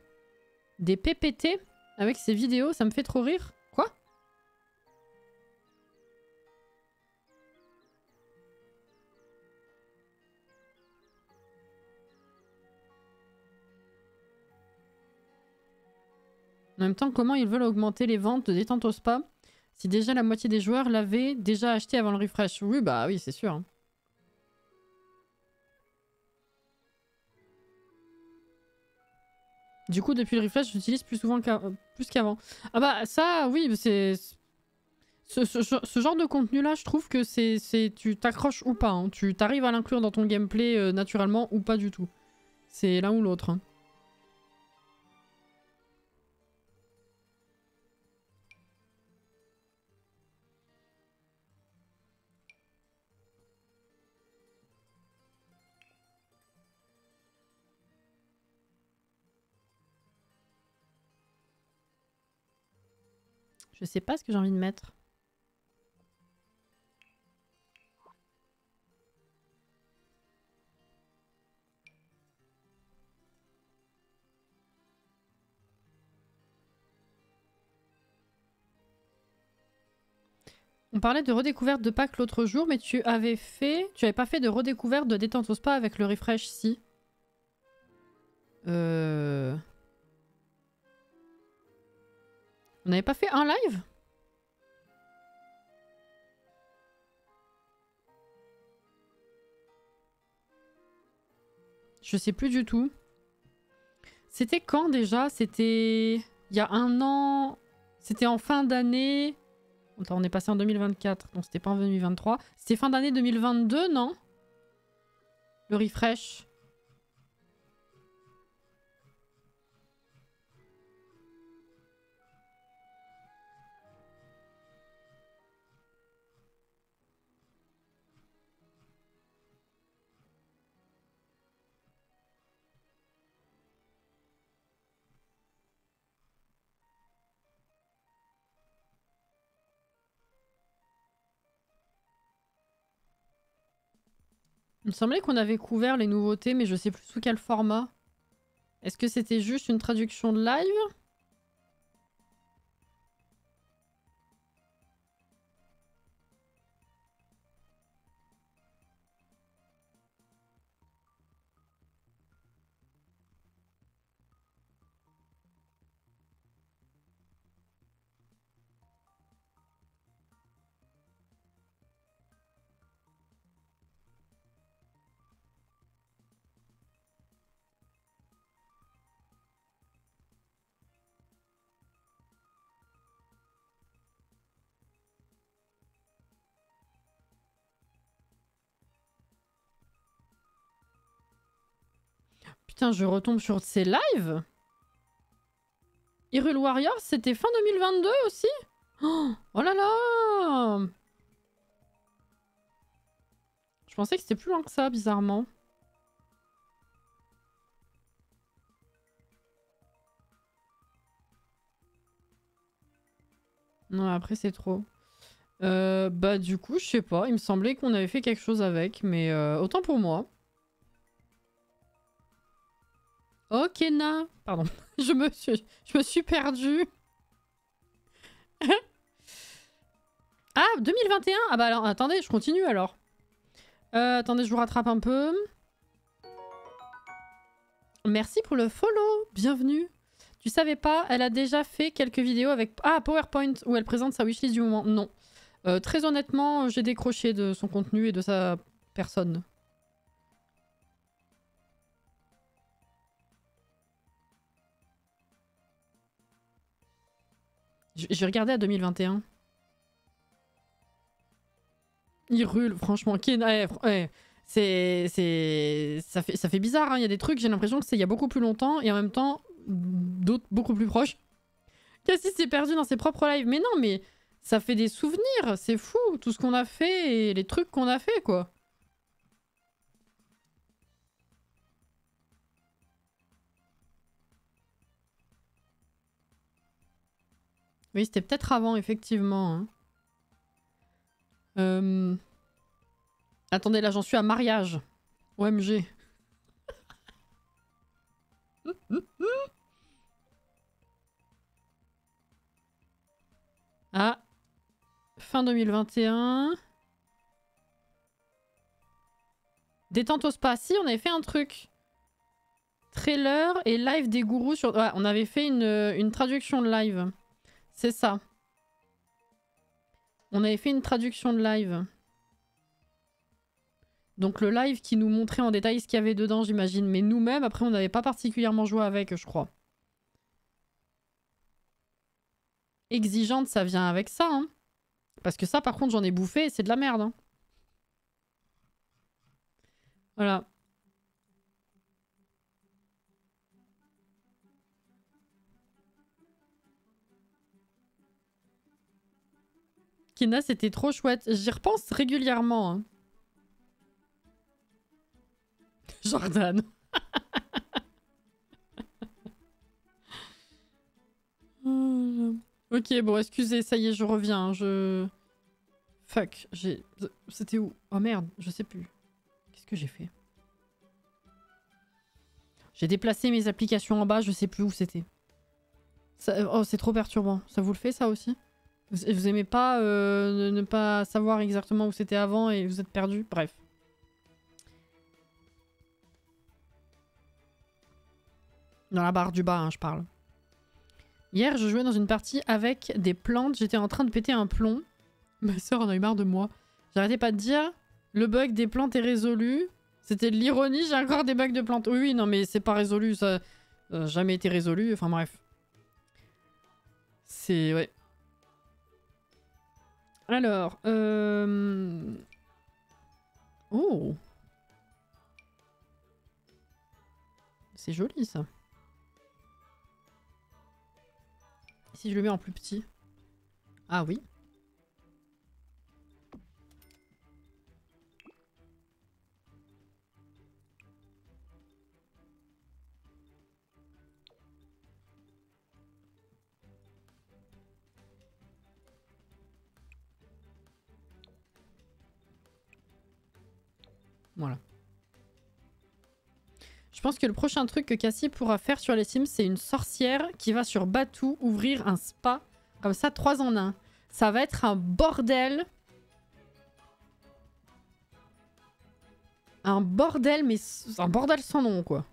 PPT avec ses vidéos, ça me fait trop rire. Quoi? En même temps, comment ils veulent augmenter les ventes de détente au spa si déjà la moitié des joueurs l'avaient déjà acheté avant le refresh? Oui, bah oui, c'est sûr. Hein. Du coup, depuis le refresh, j'utilise plus souvent plus qu'avant. Ah bah ça, oui, c'est... Ce genre de contenu-là, je trouve que tu t'accroches ou pas. Hein. Tu t'arrives à l'inclure dans ton gameplay naturellement ou pas du tout. C'est l'un ou l'autre. Hein. Je sais pas ce que j'ai envie de mettre. On parlait de redécouverte de pack l'autre jour, mais tu avais pas fait de redécouverte de détente au spa avec le refresh, si. On n'avait pas fait un live? Je sais plus du tout. C'était quand déjà? C'était il y a un an. C'était en fin d'année. Attends, on est passé en 2024, donc c'était pas en 2023. C'était fin d'année 2022, non? Le refresh. Il me semblait qu'on avait couvert les nouveautés, mais je sais plus sous quel format. Est-ce que c'était juste une traduction de live? Putain, je retombe sur ces lives. Hyrule Warriors, c'était fin 2022 aussi? Oh là là! Je pensais que c'était plus loin que ça, bizarrement. Non, après c'est trop. Bah du coup, je sais pas. Il me semblait qu'on avait fait quelque chose avec, mais autant pour moi. Oh, Kena! Pardon, je me suis perdue. Ah, 2021! Ah bah alors, attendez, je continue alors. Attendez, je vous rattrape un peu. Merci pour le follow, bienvenue. Tu savais pas, elle a déjà fait quelques vidéos avec... Ah, PowerPoint, où elle présente sa wishlist du moment. Non. Très honnêtement, j'ai décroché de son contenu et de sa personne. J'ai regardé à 2021. Hyrule, franchement, ça fait bizarre, hein. Il y a des trucs, j'ai l'impression que c'est il y a beaucoup plus longtemps et en même temps, d'autres beaucoup plus proches. Cassis s'est perdu dans ses propres lives. Mais non, mais ça fait des souvenirs, c'est fou, tout ce qu'on a fait et les trucs qu'on a fait, quoi. Oui, c'était peut-être avant, effectivement. Hein. Attendez, là, j'en suis à mariage. OMG. Ah. Fin 2021. Détente au spa. Si, on avait fait un truc. Trailer et live des gourous sur... Ouais, on avait fait une traduction de live. C'est ça. On avait fait une traduction de live. Donc le live qui nous montrait en détail ce qu'il y avait dedans, j'imagine. Mais nous-mêmes, après, on n'avait pas particulièrement joué avec, je crois. Exigeante, ça vient avec ça. Hein. Parce que ça, par contre, j'en ai bouffé et c'est de la merde. Hein. Voilà. Kena, c'était trop chouette. J'y repense régulièrement. Hein. Jordan. Ok, bon, excusez, ça y est, je reviens. Fuck, c'était où? Oh merde, je sais plus. Qu'est-ce que j'ai fait? J'ai déplacé mes applications en bas, je sais plus où c'était. Oh, c'est trop perturbant. Ça vous le fait, ça aussi? Vous aimez pas ne pas savoir exactement où c'était avant et vous êtes perdu? Bref. Dans la barre du bas, hein, je parle. Hier, je jouais dans une partie avec des plantes. J'étais en train de péter un plomb. Ma soeur en a eu marre de moi. J'arrêtais pas de dire le bug des plantes est résolu. C'était de l'ironie, j'ai encore des bugs de plantes. Oui, non, mais c'est pas résolu. Ça n'a jamais été résolu. Enfin, bref. C'est... Ouais. Alors... Oh. C'est joli, ça. Si je le mets en plus petit. Ah oui. Voilà. Je pense que le prochain truc que Cassie pourra faire sur les Sims, c'est une sorcière qui va sur Batou ouvrir un spa. Comme ça, 3 en 1. Ça va être un bordel. Un bordel, mais un bordel sans nom, quoi.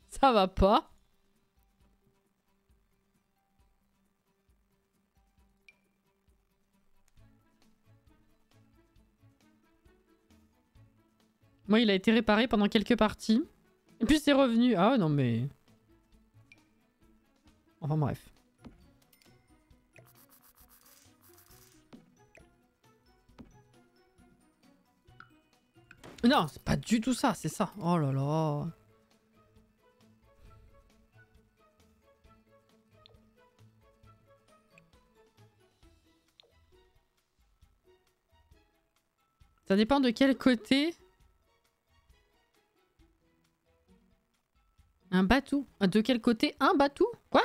Ça va pas. Moi, il a été réparé pendant quelques parties. Et puis c'est revenu. Ah non mais... Enfin bref. Non, c'est pas du tout ça, c'est ça. Oh là là. Ça dépend de quel côté... Un batou. De quel côté un batou? Quoi?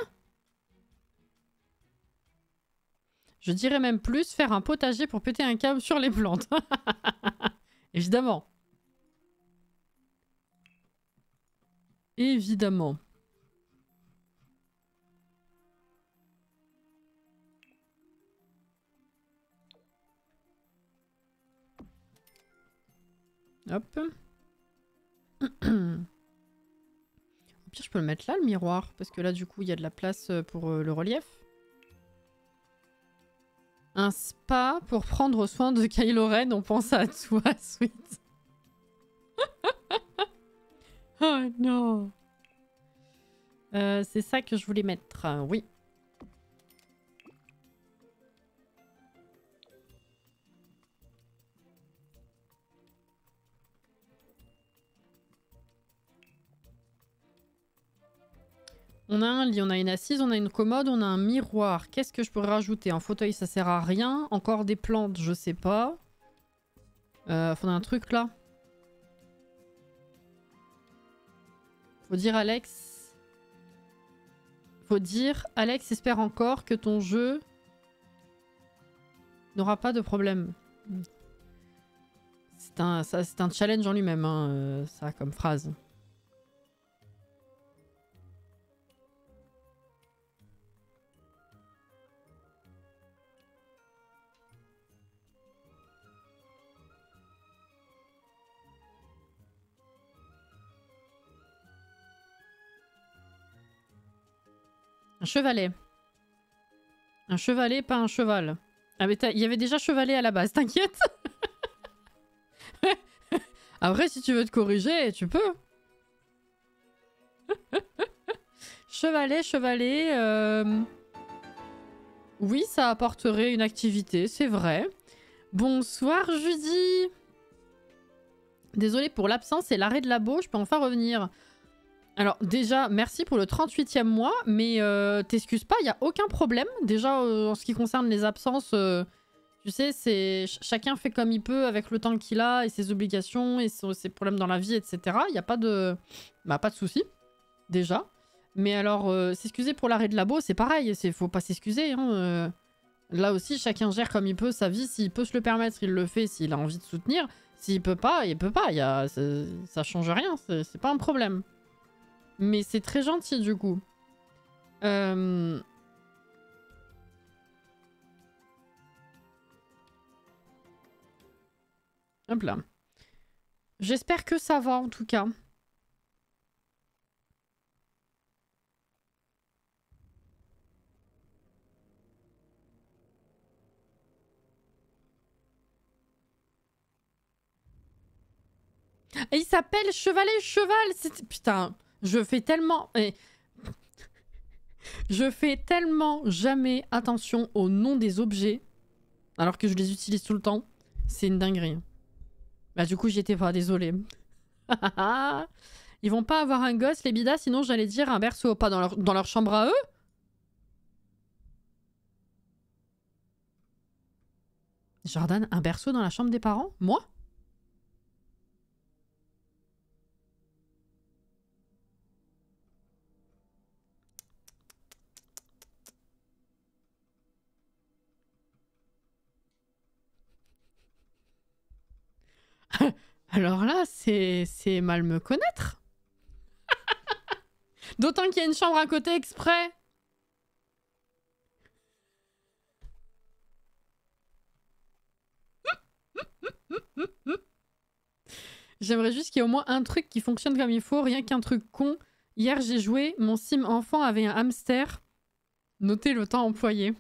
Je dirais même plus faire un potager pour péter un câble sur les plantes. Évidemment. Évidemment. Hop. Au pire, je peux le mettre là, le miroir. Parce que là, du coup, il y a de la place pour le relief. Un spa pour prendre soin de Kylo Ren. On pense à toi, Sweet. Oh non. C'est ça que je voulais mettre. Oui. On a un lit, on a une assise, on a une commode, on a un miroir. Qu'est-ce que je pourrais rajouter? Un fauteuil, ça sert à rien. Encore des plantes, je sais pas. Faudrait un truc là. Faut dire Alex. Faut dire Alex espère encore que ton jeu n'aura pas de problème. C'est un challenge en lui-même, hein, ça comme phrase. Un chevalet. Un chevalet, pas un cheval. Ah mais il y avait déjà chevalet à la base, t'inquiète. Après, si tu veux te corriger, tu peux. Chevalet, chevalet... Oui, ça apporterait une activité, c'est vrai. Bonsoir, Judy. Désolée pour l'absence et l'arrêt de labo, je peux enfin revenir. Alors déjà, merci pour le 38e mois, mais t'excuses pas, il n'y a aucun problème. Déjà, en ce qui concerne les absences, tu sais, chacun fait comme il peut avec le temps qu'il a et ses obligations et ses problèmes dans la vie, etc. Il n'y a pas de... Bah, pas de souci, déjà. Mais alors, s'excuser pour l'arrêt de labo, c'est pareil, faut pas s'excuser. Hein, là aussi, chacun gère comme il peut sa vie. S'il peut se le permettre, il le fait s'il a envie de soutenir. S'il peut pas, il peut pas. Ça change rien, c'est pas un problème. Mais c'est très gentil du coup. Hop là. J'espère que ça va en tout cas. Et il s'appelle Chevalet Cheval. Putain, je fais tellement... Je fais tellement jamais attention au nom des objets, alors que je les utilise tout le temps. C'est une dinguerie. Bah du coup, j'y étais pas, désolée. Ils vont pas avoir un gosse, les bidas, sinon j'allais dire un berceau. Pas dans leur chambre à eux? Jordan, un berceau dans la chambre des parents? Moi? Alors là, c'est mal me connaître. D'autant qu'il y a une chambre à côté exprès. J'aimerais juste qu'il y ait au moins un truc qui fonctionne comme il faut, rien qu'un truc con. Hier, j'ai joué, mon sim enfant avait un hamster. Notez le temps employé.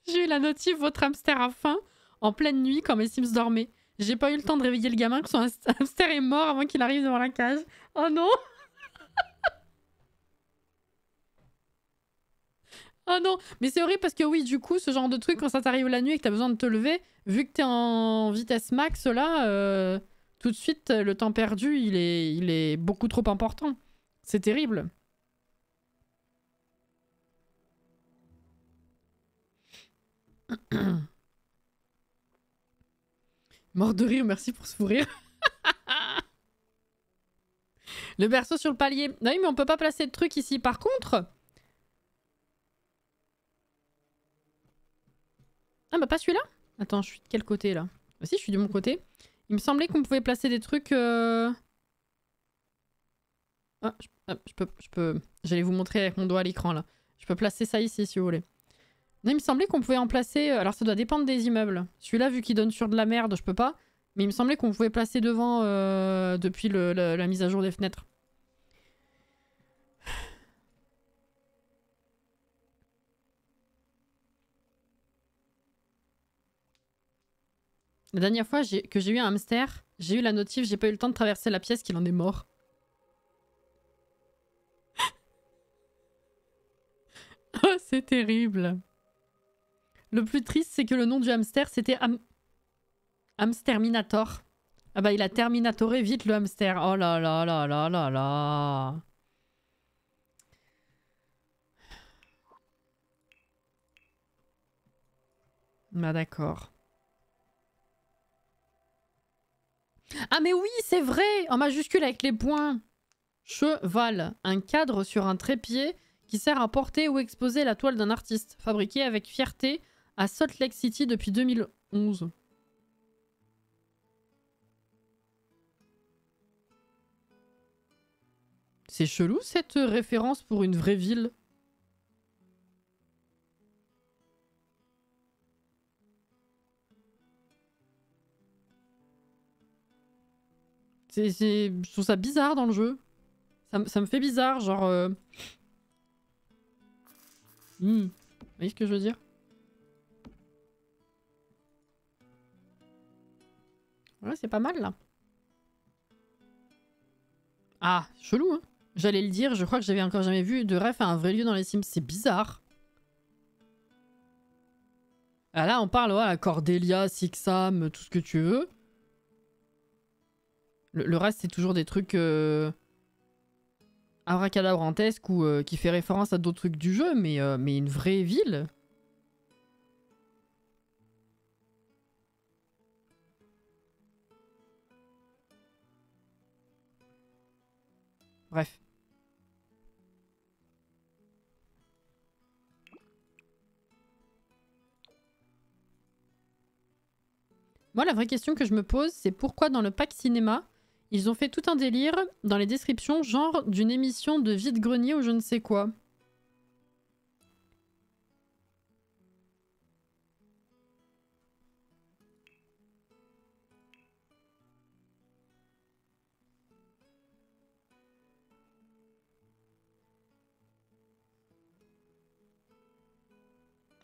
J'ai eu la notif, votre hamster a faim, en pleine nuit quand mes sims dormaient. J'ai pas eu le temps de réveiller le gamin que son hamster est mort avant qu'il arrive devant la cage. Oh non! Oh non! Mais c'est horrible parce que oui, du coup, ce genre de truc, quand ça t'arrive la nuit et que t'as besoin de te lever, vu que t'es en vitesse max là, tout de suite, le temps perdu, il est beaucoup trop important. C'est terrible. Mort de rire, merci pour ce fou rire. Le berceau sur le palier. Non, oui, mais on peut pas placer de trucs ici. Par contre... Ah bah pas celui-là? Attends, je suis de quel côté là? Ah si, je suis de mon côté. Il me semblait qu'on pouvait placer des trucs... Ah, je peux... J'allais vous montrer avec mon doigt à l'écran là. Je peux placer ça ici si vous voulez. Non, il me semblait qu'on pouvait en placer... Alors ça doit dépendre des immeubles. Celui-là, vu qu'il donne sur de la merde, je peux pas. Mais il me semblait qu'on pouvait placer devant depuis la mise à jour des fenêtres. La dernière fois que j'ai eu un hamster, j'ai eu la notif, j'ai pas eu le temps de traverser la pièce qu'il en est mort. Oh, c'est terrible. Le plus triste, c'est que le nom du hamster, c'était Hamsterminator. Ah bah, il a terminatoré vite le hamster. Oh là là là là là là. Bah d'accord. Ah mais oui, c'est vrai! En majuscule avec les points. Cheval. Un cadre sur un trépied qui sert à porter ou exposer la toile d'un artiste. Fabriqué avec fierté à Salt Lake City depuis 2011. C'est chelou cette référence pour une vraie ville. Je trouve ça bizarre dans le jeu. Ça me fait bizarre, genre... Vous voyez ce que je veux dire? Ouais, c'est pas mal, là. Ah, chelou, hein. J'allais le dire, je crois que j'avais encore jamais vu de ref à un vrai lieu dans les Sims. C'est bizarre. Ah là, on parle, ouais, Cordelia, Sixam, tout ce que tu veux. Le reste, c'est toujours des trucs... abracadabrantesques ou qui fait référence à d'autres trucs du jeu, mais une vraie ville. Bref. Moi, la vraie question que je me pose, c'est pourquoi dans le pack cinéma, ils ont fait tout un délire dans les descriptions, genre d'une émission de vide-grenier ou je ne sais quoi.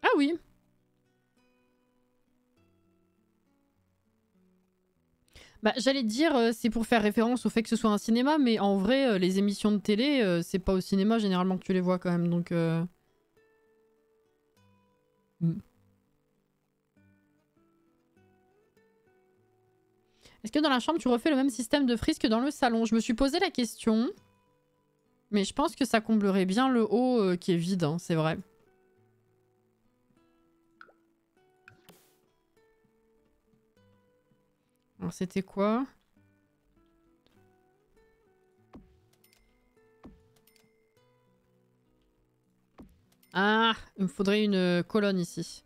Ah oui. Bah, j'allais te dire, c'est pour faire référence au fait que ce soit un cinéma, mais en vrai, les émissions de télé, c'est pas au cinéma généralement que tu les vois quand même, donc... Est-ce que dans la chambre, tu refais le même système de frise que dans le salon? Je me suis posé la question, mais je pense que ça comblerait bien le haut qui est vide, hein, c'est vrai. Alors c'était quoi? Ah, il me faudrait une colonne ici.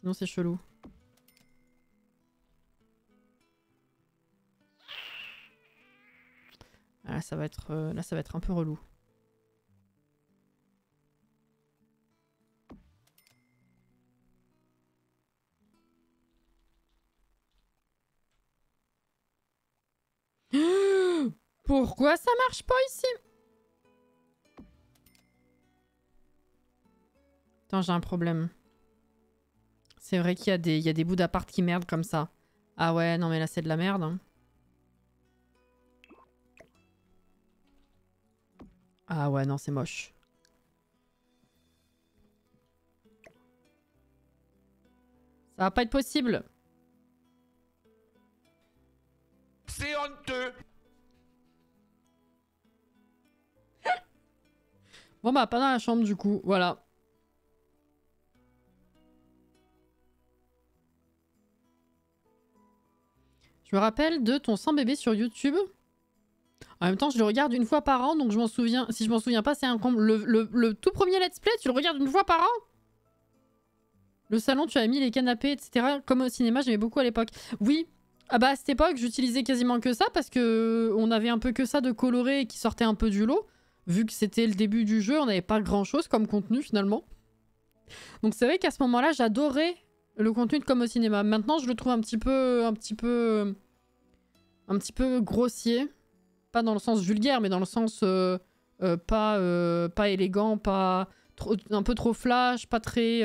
Sinon c'est chelou. Là, ça va être un peu relou. Pourquoi ça marche pas ici? Attends, j'ai un problème. C'est vrai qu'il y a des bouts d'appart qui merdent comme ça. Ah ouais, non mais là c'est de la merde. Hein. Ah ouais, non, c'est moche. Ça va pas être possible. C'est honteux. Bon bah, pas dans la chambre du coup, voilà. Je me rappelle de ton sang bébé sur YouTube. En même temps, je le regarde une fois par an, donc je m'en souviens. Si je m'en souviens pas, c'est un comble. Le tout premier let's play, tu le regardes une fois par an? Le salon, tu as mis les canapés, etc. Comme au cinéma, j'aimais beaucoup à l'époque. Oui, ah bah à cette époque, j'utilisais quasiment que ça parce que on avait un peu que ça de coloré et qui sortait un peu du lot. Vu que c'était le début du jeu, on n'avait pas grand chose comme contenu finalement. Donc c'est vrai qu'à ce moment-là, j'adorais le contenu de Comme au cinéma. Maintenant, je le trouve un petit peu grossier. Pas dans le sens vulgaire, mais dans le sens pas élégant, pas trop, un peu trop flash, pas très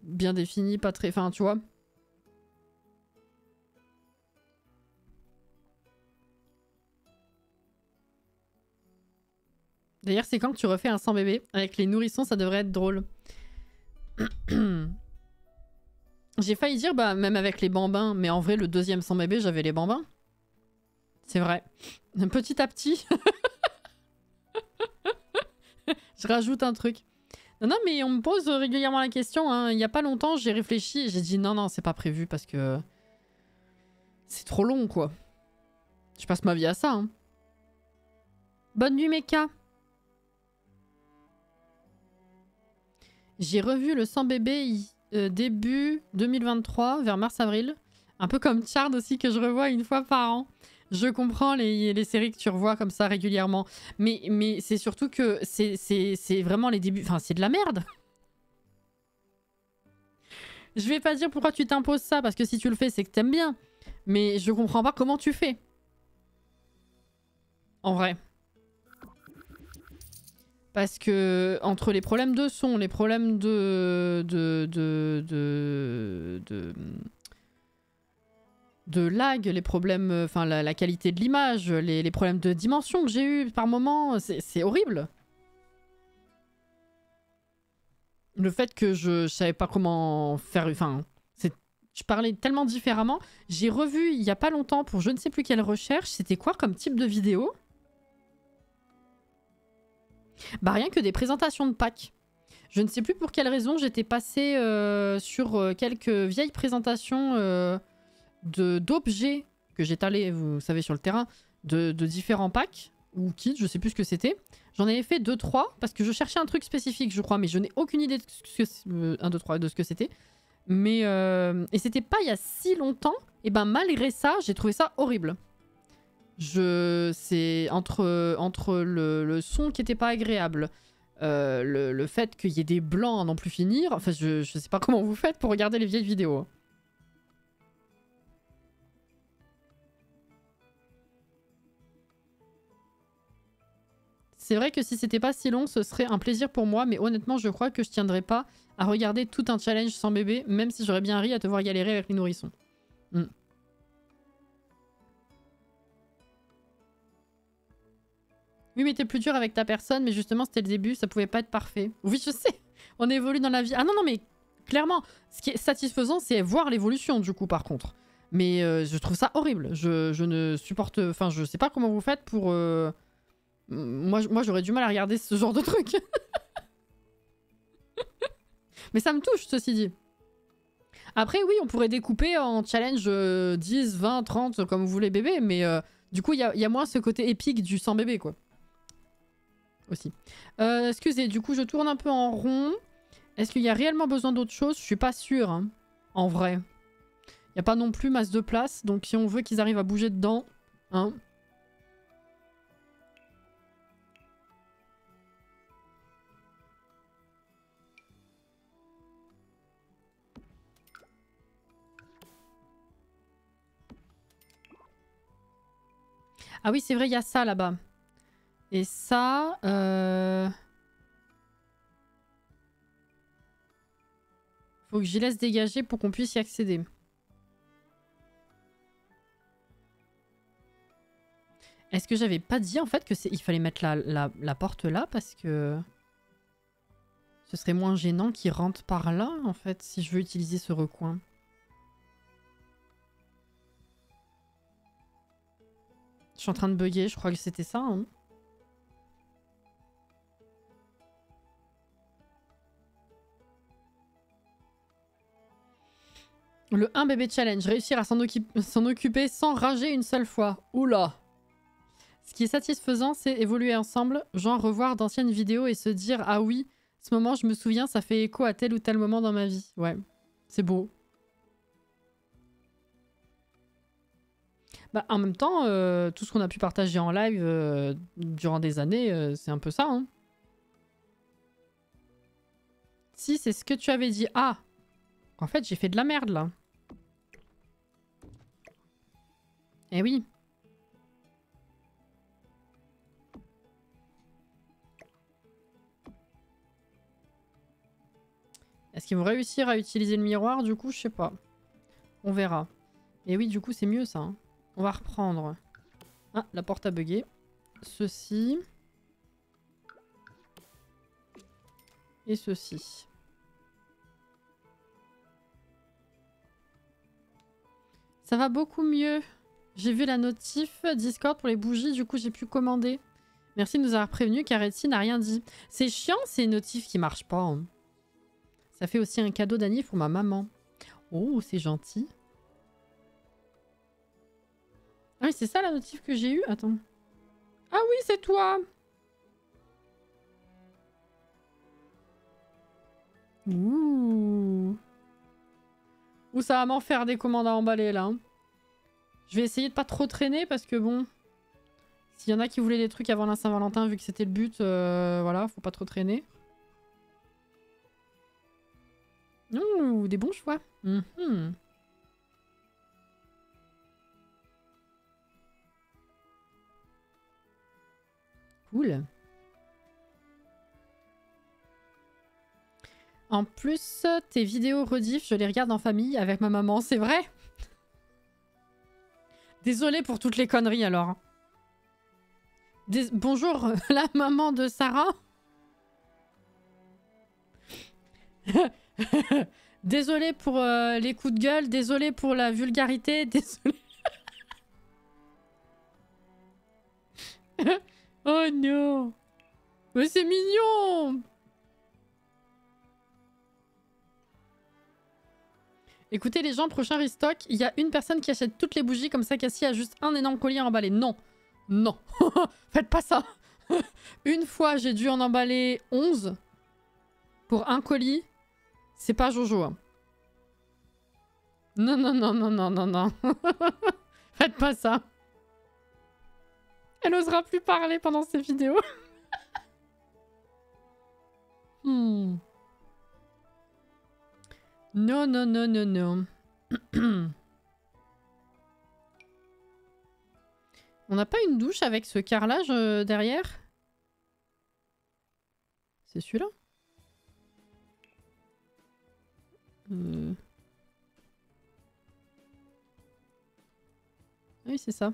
bien défini, pas très, enfin tu vois. D'ailleurs, c'est quand que tu refais un sang bébé avec les nourrissons, ça devrait être drôle. J'ai failli dire, bah, même avec les bambins, mais en vrai, le deuxième sans bébé, j'avais les bambins. C'est vrai. Petit à petit. Je rajoute un truc. Non, non, mais on me pose régulièrement la question. Hein. Il y a pas longtemps, j'ai réfléchi et j'ai dit non, non, c'est pas prévu parce que c'est trop long, quoi. Je passe ma vie à ça. Hein. Bonne nuit, Mecha. J'ai revu le sang bébé début 2023, vers mars-avril. Un peu comme Chard aussi, que je revois une fois par an. Je comprends les séries que tu revois comme ça régulièrement. Mais c'est surtout que c'est vraiment les débuts... Enfin, c'est de la merde. Je vais pas dire pourquoi tu t'imposes ça, parce que si tu le fais, c'est que t'aimes bien. Mais je comprends pas comment tu fais. En vrai. Parce que entre les problèmes de son, les problèmes de lag, les problèmes, enfin la qualité de l'image, les problèmes de dimension que j'ai eu par moment, c'est horrible. Le fait que je savais pas comment faire, enfin, je parlais tellement différemment. J'ai revu il y a pas longtemps pour je ne sais plus quelle recherche, c'était quoi comme type de vidéo? Bah rien que des présentations de packs. Je ne sais plus pour quelle raison j'étais passée sur quelques vieilles présentations d'objets que j'étalais, vous savez, sur le terrain, de différents packs ou kits, je sais plus ce que c'était. J'en avais fait 2-3 parce que je cherchais un truc spécifique, je crois, mais je n'ai aucune idée de ce que 1, 2, 3 de ce que c'était. Mais et c'était pas il y a si longtemps. Et ben malgré ça, j'ai trouvé ça horrible. C'est entre le son qui était pas agréable, le fait qu'il y ait des blancs à n'en plus finir. Enfin, je sais pas comment vous faites pour regarder les vieilles vidéos. C'est vrai que si c'était pas si long, ce serait un plaisir pour moi, mais honnêtement, je crois que je tiendrais pas à regarder tout un challenge sans bébé, même si j'aurais bien ri à te voir galérer avec les nourrissons. Oui, mais t'es plus dur avec ta personne, mais justement, c'était le début, ça pouvait pas être parfait. Oui, je sais, on évolue dans la vie. Ah non, non, mais clairement, ce qui est satisfaisant, c'est voir l'évolution, du coup, par contre. Mais je trouve ça horrible. Je ne supporte... Enfin, je sais pas comment vous faites pour... Moi j'aurais du mal à regarder ce genre de truc. Mais ça me touche, ceci dit. Après, oui, on pourrait découper en challenge 10, 20, 30, comme vous voulez, bébé. Mais du coup, il y a moins ce côté épique du sans bébé, quoi. Aussi. Excusez, du coup, je tourne un peu en rond. Est-ce qu'il y a réellement besoin d'autre chose? Je suis pas sûre, hein, en vrai. Il n'y a pas non plus masse de place. Donc, si on veut qu'ils arrivent à bouger dedans... Hein? Ah oui, c'est vrai, il y a ça là-bas. Et ça... Faut que j'y laisse dégager pour qu'on puisse y accéder. Est-ce que j'avais pas dit en fait que il fallait mettre la porte là parce que ce serait moins gênant qu'il rentre par là en fait si je veux utiliser ce recoin. Je suis en train de bugger, je crois que c'était ça. Hein. Le 1 bébé challenge, réussir à s'en occuper sans rager une seule fois. Oula! Ce qui est satisfaisant, c'est évoluer ensemble, genre revoir d'anciennes vidéos et se dire « Ah oui, ce moment, je me souviens, ça fait écho à tel ou tel moment dans ma vie. » Ouais, c'est beau. Bah, en même temps, tout ce qu'on a pu partager en live durant des années, c'est un peu ça. Hein. Si, c'est ce que tu avais dit. Ah! En fait, j'ai fait de la merde, là. Eh oui. Est-ce qu'ils vont réussir à utiliser le miroir du coup? Je sais pas. On verra. Et oui, du coup, c'est mieux ça. Hein. On va reprendre. Ah, la porte a bugué. Ceci. Et ceci. Ça va beaucoup mieux. J'ai vu la notif Discord pour les bougies, du coup j'ai pu commander. Merci de nous avoir prévenu car Etsy n'a rien dit. C'est chiant ces notifs qui marchent pas. Hein. Ça fait aussi un cadeau d'anniv pour ma maman. Oh, c'est gentil. Ah oui, c'est ça la notif que j'ai eue? Attends. Ah oui, c'est toi! Ouh. Ouh, ça va m'en faire des commandes à emballer là. Hein. Je vais essayer de pas trop traîner parce que bon... S'il y en a qui voulaient des trucs avant la Saint-Valentin, vu que c'était le but, voilà, faut pas trop traîner. Ouh, des bons choix. Mm-hmm. Cool. En plus, tes vidéos rediff, je les regarde en famille avec ma maman, c'est vrai? Désolée pour toutes les conneries alors. Bonjour, la maman de Sarah. Désolée pour les coups de gueule, désolée pour la vulgarité, désolée. Oh non. Mais c'est mignon. Écoutez les gens, prochain restock, il y a une personne qui achète toutes les bougies comme ça, Cassie a juste un énorme collier à emballer. Non. Non. Faites pas ça. Une fois, j'ai dû en emballer 11 pour un colis. C'est pas Jojo. Hein. Non, non, non, non, non, non, non. Faites pas ça. Elle osera plus parler pendant ces vidéos. Non, non, non, non, non. On n'a pas une douche avec ce carrelage derrière? C'est celui-là? Oui, c'est ça.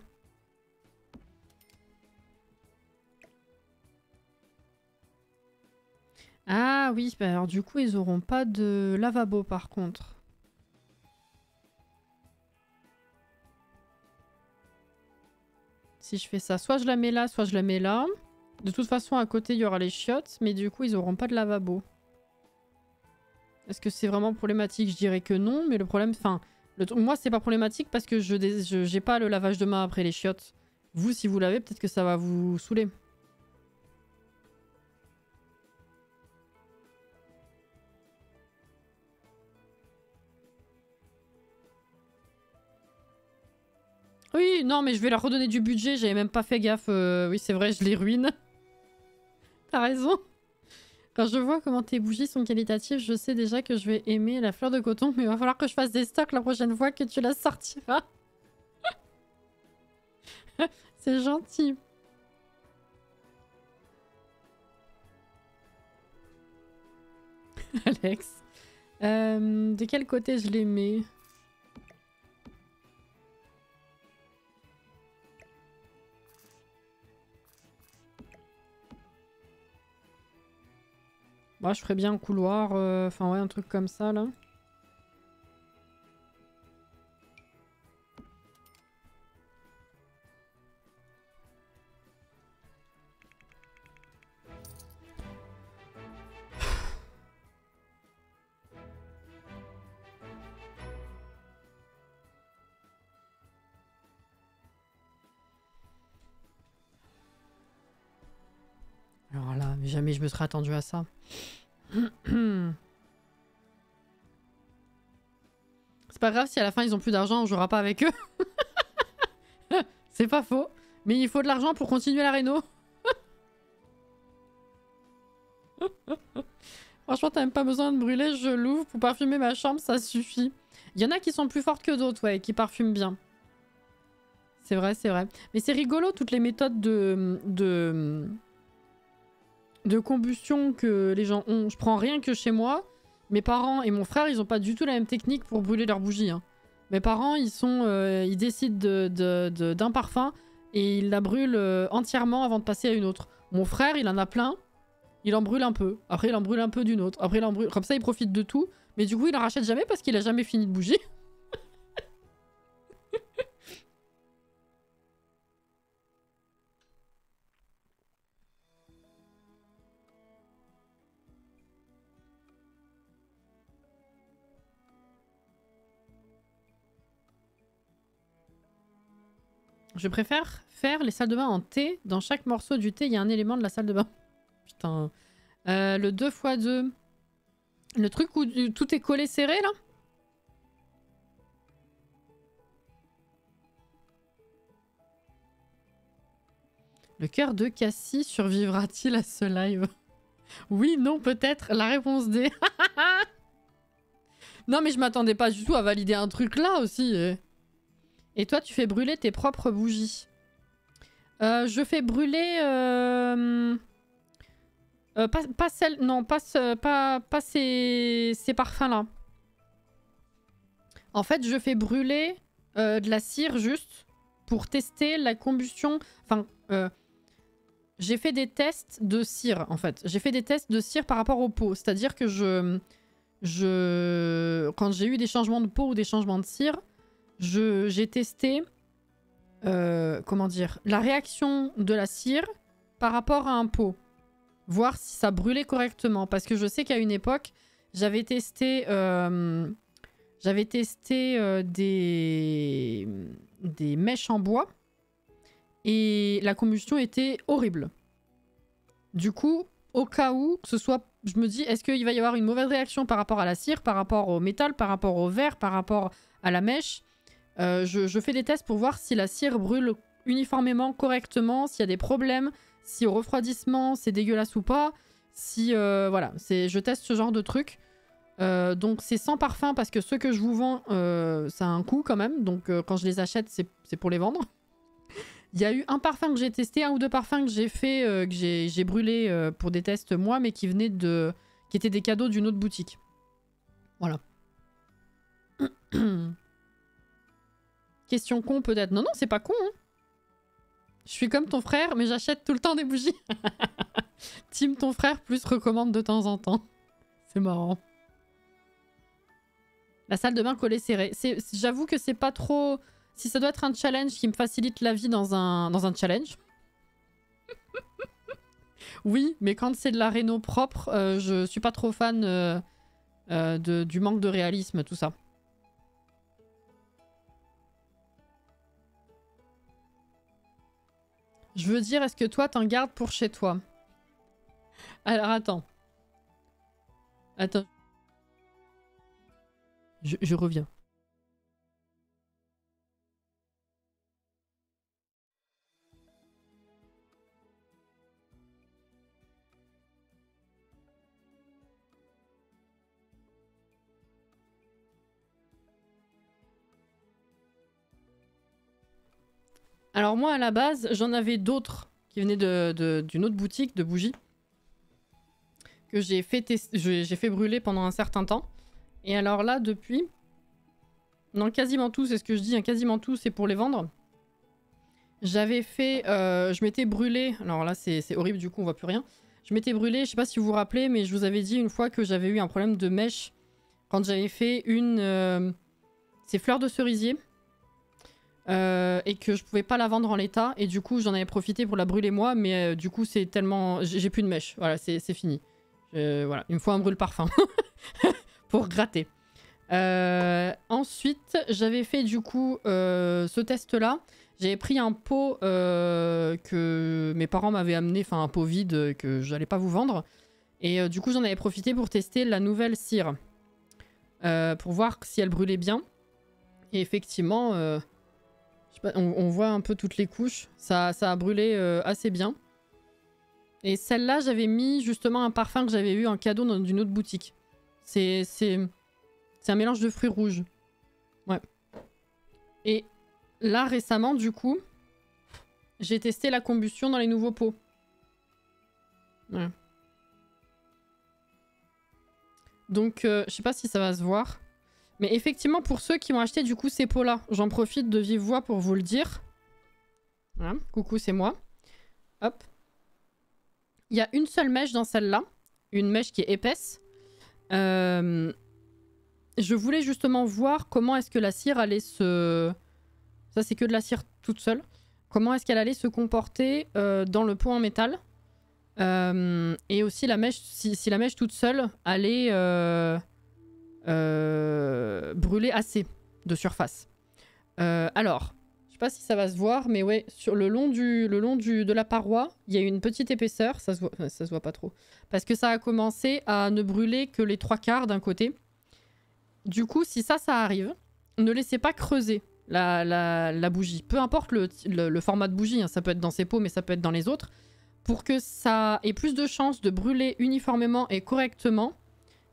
Ah oui, bah alors du coup, ils auront pas de lavabo par contre. Si je fais ça, soit je la mets là, soit je la mets là. De toute façon, à côté, il y aura les chiottes, mais du coup, ils auront pas de lavabo. Est-ce que c'est vraiment problématique? Je dirais que non, mais le problème... Enfin, moi, c'est pas problématique parce que j'ai pas le lavage de main après les chiottes. Vous, si vous l'avez, peut-être que ça va vous saouler. Oui, oui, non, mais je vais leur redonner du budget. J'avais même pas fait gaffe. Oui, c'est vrai, je les ruine. T'as raison. Quand je vois comment tes bougies sont qualitatives, je sais déjà que je vais aimer la fleur de coton, mais il va falloir que je fasse des stocks la prochaine fois que tu la sortiras. C'est gentil. Alex. De quel côté je les mets? Moi, je ferais bien un couloir, enfin ouais, un truc comme ça là. Alors là, mais jamais je me serais attendu à ça. C'est pas grave si à la fin ils ont plus d'argent, on jouera pas avec eux. C'est pas faux. Mais il faut de l'argent pour continuer la réno. Franchement, t'as même pas besoin de brûler, je l'ouvre pour parfumer ma chambre, ça suffit. Il y en a qui sont plus fortes que d'autres, ouais, qui parfument bien. C'est vrai, c'est vrai. Mais c'est rigolo, toutes les méthodes de combustion que les gens ont. Je prends rien que chez moi. Mes parents et mon frère, ils ont pas du tout la même technique pour brûler leurs bougies. Hein. Mes parents, ils décident d'un parfum et ils la brûlent entièrement avant de passer à une autre. Mon frère, il en a plein. Il en brûle un peu. Après, il en brûle un peu d'une autre. Après, il en brûle... Comme ça, il profite de tout. Mais du coup, il en rachète jamais parce qu'il a jamais fini de bougie. Je préfère faire les salles de bain en T. Dans chaque morceau du thé, il y a un élément de la salle de bain. Putain. Le 2x2. Le truc où tout est collé serré, là? Le cœur de Cassie survivra-t-il à ce live? Oui, non, peut-être. La réponse D. Non, mais je m'attendais pas du tout à valider un truc là aussi. Et toi, tu fais brûler tes propres bougies. Je fais brûler... pas celle... Non, pas ces parfums-là. En fait, je fais brûler de la cire juste pour tester la combustion... Enfin, j'ai fait des tests de cire, en fait. J'ai fait des tests de cire par rapport aux peaux. C'est-à-dire que quand j'ai eu des changements de peau ou des changements de cire, j'ai testé... comment dire, la réaction de la cire par rapport à un pot. Voir si ça brûlait correctement. Parce que je sais qu'à une époque, j'avais testé des mèches en bois. Et la combustion était horrible. Du coup, au cas où, que ce soit... Je me dis, est-ce qu'il va y avoir une mauvaise réaction par rapport à la cire, par rapport au métal, par rapport au verre, par rapport à la mèche? Je fais des tests pour voir si la cire brûle uniformément, correctement, s'il y a des problèmes, si au refroidissement c'est dégueulasse ou pas, si voilà, je teste ce genre de truc. Donc c'est sans parfum parce que ceux que je vous vends, ça a un coût quand même, donc quand je les achète c'est pour les vendre. Il y a eu un parfum que j'ai testé, un ou deux parfums que j'ai fait, que j'ai brûlé pour des tests moi, mais qui venaient qui étaient des cadeaux d'une autre boutique. Voilà. Question con peut-être. Non, non, c'est pas con. Hein. Je suis comme ton frère, mais j'achète tout le temps des bougies. Team ton frère plus recommande de temps en temps. C'est marrant. La salle de bain collée serrée. J'avoue que c'est pas trop... Si ça doit être un challenge qui me facilite la vie dans un challenge. Oui, mais quand c'est de la réno propre, je suis pas trop fan du manque de réalisme, tout ça. Je veux dire, est-ce que toi, t'en gardes pour chez toi? Alors, attends. Attends. Je reviens. Alors moi, à la base, j'en avais d'autres qui venaient d'une autre boutique de bougies que j'ai fait brûler pendant un certain temps. Et alors là, depuis... Non, quasiment tout, c'est ce que je dis, hein, quasiment tout, c'est pour les vendre. J'avais fait... je m'étais brûlé... Alors là, c'est horrible, du coup, on voit plus rien. Je m'étais brûlé, je sais pas si vous vous rappelez, mais je vous avais dit une fois que j'avais eu un problème de mèche quand j'avais fait une... c'est fleurs de cerisier. Et que je pouvais pas la vendre en l'état. Et du coup, j'en avais profité pour la brûler moi. Mais du coup, c'est tellement... J'ai plus de mèche. Voilà, c'est fini. Voilà, il me faut un brûle-parfum pour gratter. Ensuite, j'avais fait du coup ce test-là. J'avais pris un pot que mes parents m'avaient amené, enfin un pot vide que j'allais pas vous vendre. Et du coup, j'en avais profité pour tester la nouvelle cire. Pour voir si elle brûlait bien. Et effectivement, je sais pas, on voit un peu toutes les couches. Ça a brûlé assez bien. Et celle-là, j'avais mis justement un parfum que j'avais eu en cadeau dans une autre boutique. C'est un mélange de fruits rouges. Ouais. Et là, récemment, du coup, j'ai testé la combustion dans les nouveaux pots. Ouais. Donc, je sais pas si ça va se voir. Mais effectivement, pour ceux qui ont acheté du coup ces pots-là, j'en profite de vive voix pour vous le dire. Voilà. Coucou, c'est moi. Hop. Il y a une seule mèche dans celle-là. Une mèche qui est épaisse. Je voulais justement voir comment est-ce que la cire allait se... Ça, c'est que de la cire toute seule. Comment est-ce qu'elle allait se comporter dans le pot en métal. Et aussi la mèche, si la mèche toute seule allait brûler assez de surface. Alors, je sais pas si ça va se voir, mais ouais, sur le long de la paroi, il y a une petite épaisseur. Ça se voit pas trop. Parce que ça a commencé à ne brûler que les 3/4 d'un côté. Du coup, si ça arrive, ne laissez pas creuser la bougie. Peu importe le format de bougie, hein, ça peut être dans ces pots, mais ça peut être dans les autres. Pour que ça ait plus de chances de brûler uniformément et correctement,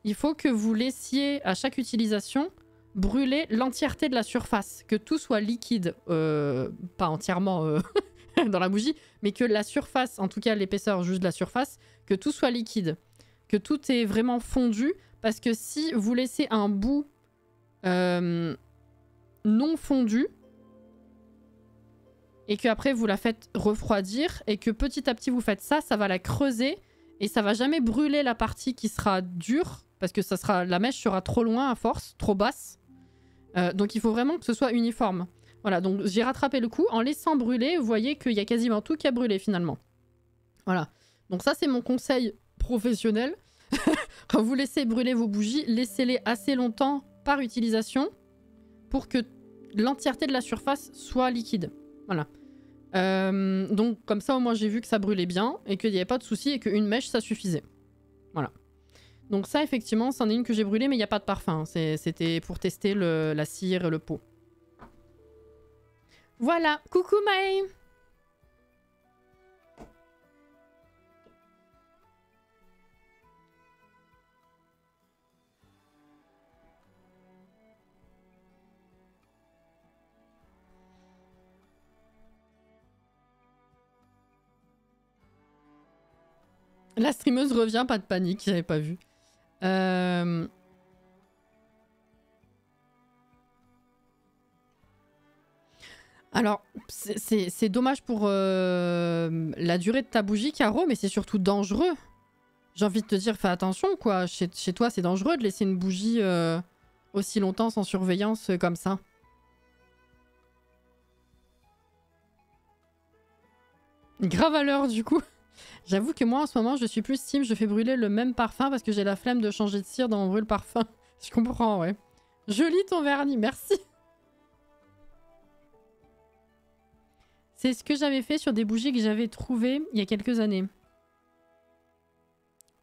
il faut que vous laissiez, à chaque utilisation, brûler l'entièreté de la surface. Que tout soit liquide, pas entièrement dans la bougie, mais que la surface, en tout cas l'épaisseur juste de la surface, que tout soit liquide. Que tout est vraiment fondu. Parce que si vous laissez un bout non fondu, et que après vous la faites refroidir, et que petit à petit vous faites ça, ça va la creuser, et ça va jamais brûler la partie qui sera dure, parce que la mèche sera trop loin à force, trop basse. Donc il faut vraiment que ce soit uniforme. Voilà, donc j'ai rattrapé le coup. En laissant brûler, vous voyez qu'il y a quasiment tout qui a brûlé finalement. Voilà. Donc ça, c'est mon conseil professionnel. Quand vous laissez brûler vos bougies, laissez-les assez longtemps par utilisation pour que l'entièreté de la surface soit liquide. Voilà. Donc comme ça, au moins, j'ai vu que ça brûlait bien et qu'il n'y avait pas de souci et qu'une mèche, ça suffisait. Voilà. Donc ça, effectivement, c'en est une que j'ai brûlée, mais il n'y a pas de parfum. C'était pour tester la cire et le pot. Voilà. Coucou Maë. La streameuse revient, pas de panique, j'avais pas vu. Alors, c'est dommage pour la durée de ta bougie, Caro, mais c'est surtout dangereux. J'ai envie de te dire, fais attention, quoi. Chez toi, c'est dangereux de laisser une bougie aussi longtemps sans surveillance comme ça. Grave à l'heure, du coup. J'avoue que moi, en ce moment, je suis plus team, je fais brûler le même parfum parce que j'ai la flemme de changer de cire dans mon brûle-parfum. Je comprends, ouais. Joli ton vernis, merci. C'est ce que j'avais fait sur des bougies que j'avais trouvées il y a quelques années.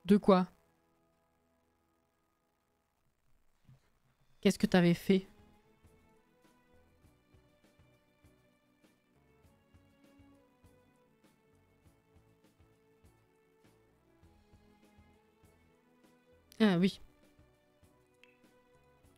De quoi? Qu'est-ce que t'avais fait? Ah oui.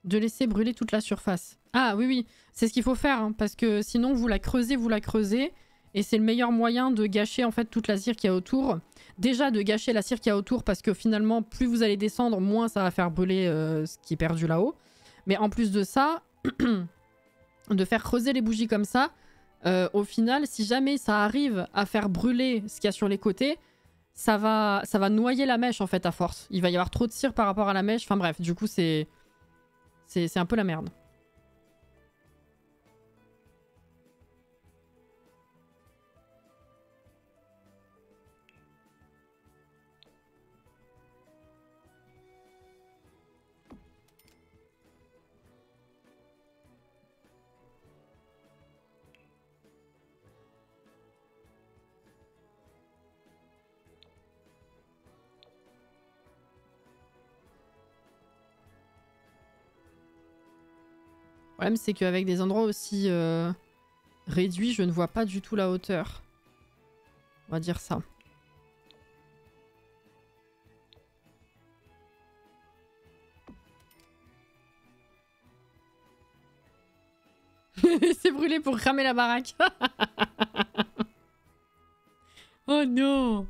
De laisser brûler toute la surface. Ah oui, oui, c'est ce qu'il faut faire, hein, parce que sinon vous la creusez, et c'est le meilleur moyen de gâcher en fait toute la cire qu'il y a autour. Déjà de gâcher la cire qu'il y a autour, parce que finalement, plus vous allez descendre, moins ça va faire brûler ce qui est perdu là-haut. Mais en plus de ça, de faire creuser les bougies comme ça, au final, si jamais ça arrive à faire brûler ce qu'il y a sur les côtés, ça va noyer la mèche en fait à force. Il va y avoir trop de cire par rapport à la mèche. Enfin bref, du coup c'est un peu la merde. Le problème, c'est qu'avec des endroits aussi réduits, je ne vois pas du tout la hauteur. On va dire ça. C'est brûlé pour cramer la baraque. Oh non.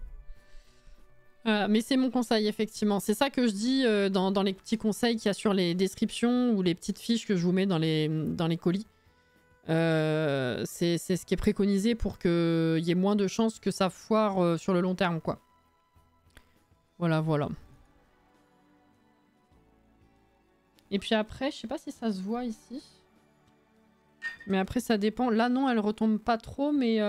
Mais c'est mon conseil, effectivement. C'est ça que je dis dans les petits conseils qu'il y a sur les descriptions ou les petites fiches que je vous mets dans les colis. C'est ce qui est préconisé pour qu'il y ait moins de chances que ça foire sur le long terme, quoi. Voilà, voilà. Et puis après, je sais pas si ça se voit ici. Mais après, ça dépend. Là, non, elle retombe pas trop, mais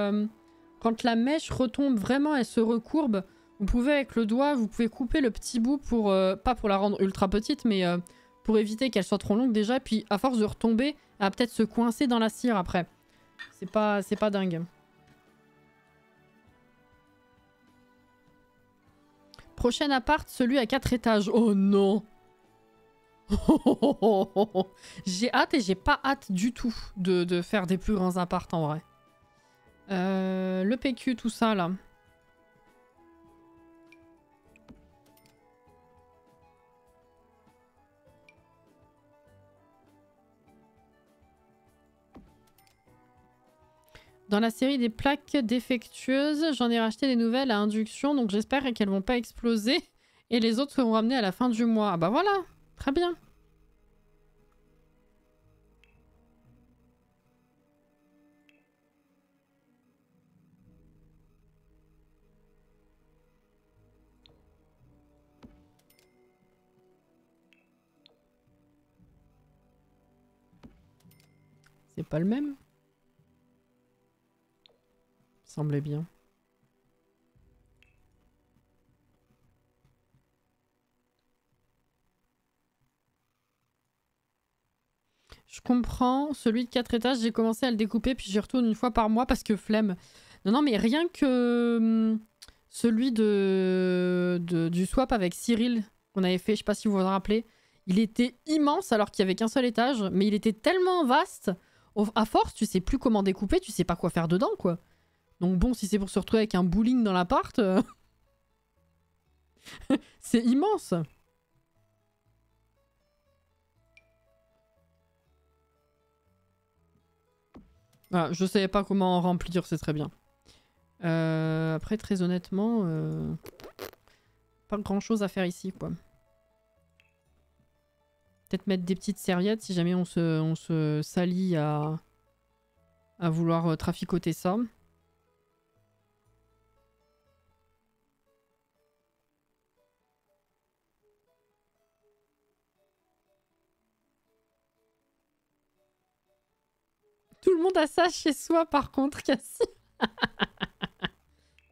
quand la mèche retombe vraiment, elle se recourbe. Vous pouvez avec le doigt, vous pouvez couper le petit bout pour, pas pour la rendre ultra petite, mais pour éviter qu'elle soit trop longue déjà. Puis à force de retomber, elle va peut-être se coincer dans la cire après. C'est pas dingue. Prochain appart, celui à 4 étages. Oh non. J'ai hâte et j'ai pas hâte du tout de faire des plus grands apparts en vrai. Le PQ, tout ça là. Dans la série des plaques défectueuses, j'en ai racheté des nouvelles à induction, donc j'espère qu'elles vont pas exploser. Et les autres seront ramenées à la fin du mois. Ah bah voilà, très bien. C'est pas le même? Semblait bien. Je comprends. Celui de 4 étages, j'ai commencé à le découper, puis j'y retourne une fois par mois parce que flemme. Non, non, mais rien que celui du swap avec Cyril qu'on avait fait, je sais pas si vous vous en rappelez. Il était immense alors qu'il y avait qu'un seul étage, mais il était tellement vaste. À force, tu sais plus comment découper, tu sais pas quoi faire dedans, quoi. Donc bon, si c'est pour se retrouver avec un bowling dans l'appart, c'est immense. Ah, je savais pas comment en remplir, c'est très bien. Après, très honnêtement, pas grand chose à faire ici, quoi. Peut-être mettre des petites serviettes si jamais on se salit à vouloir traficoter ça. Tout le monde a ça chez soi, par contre, Cassie.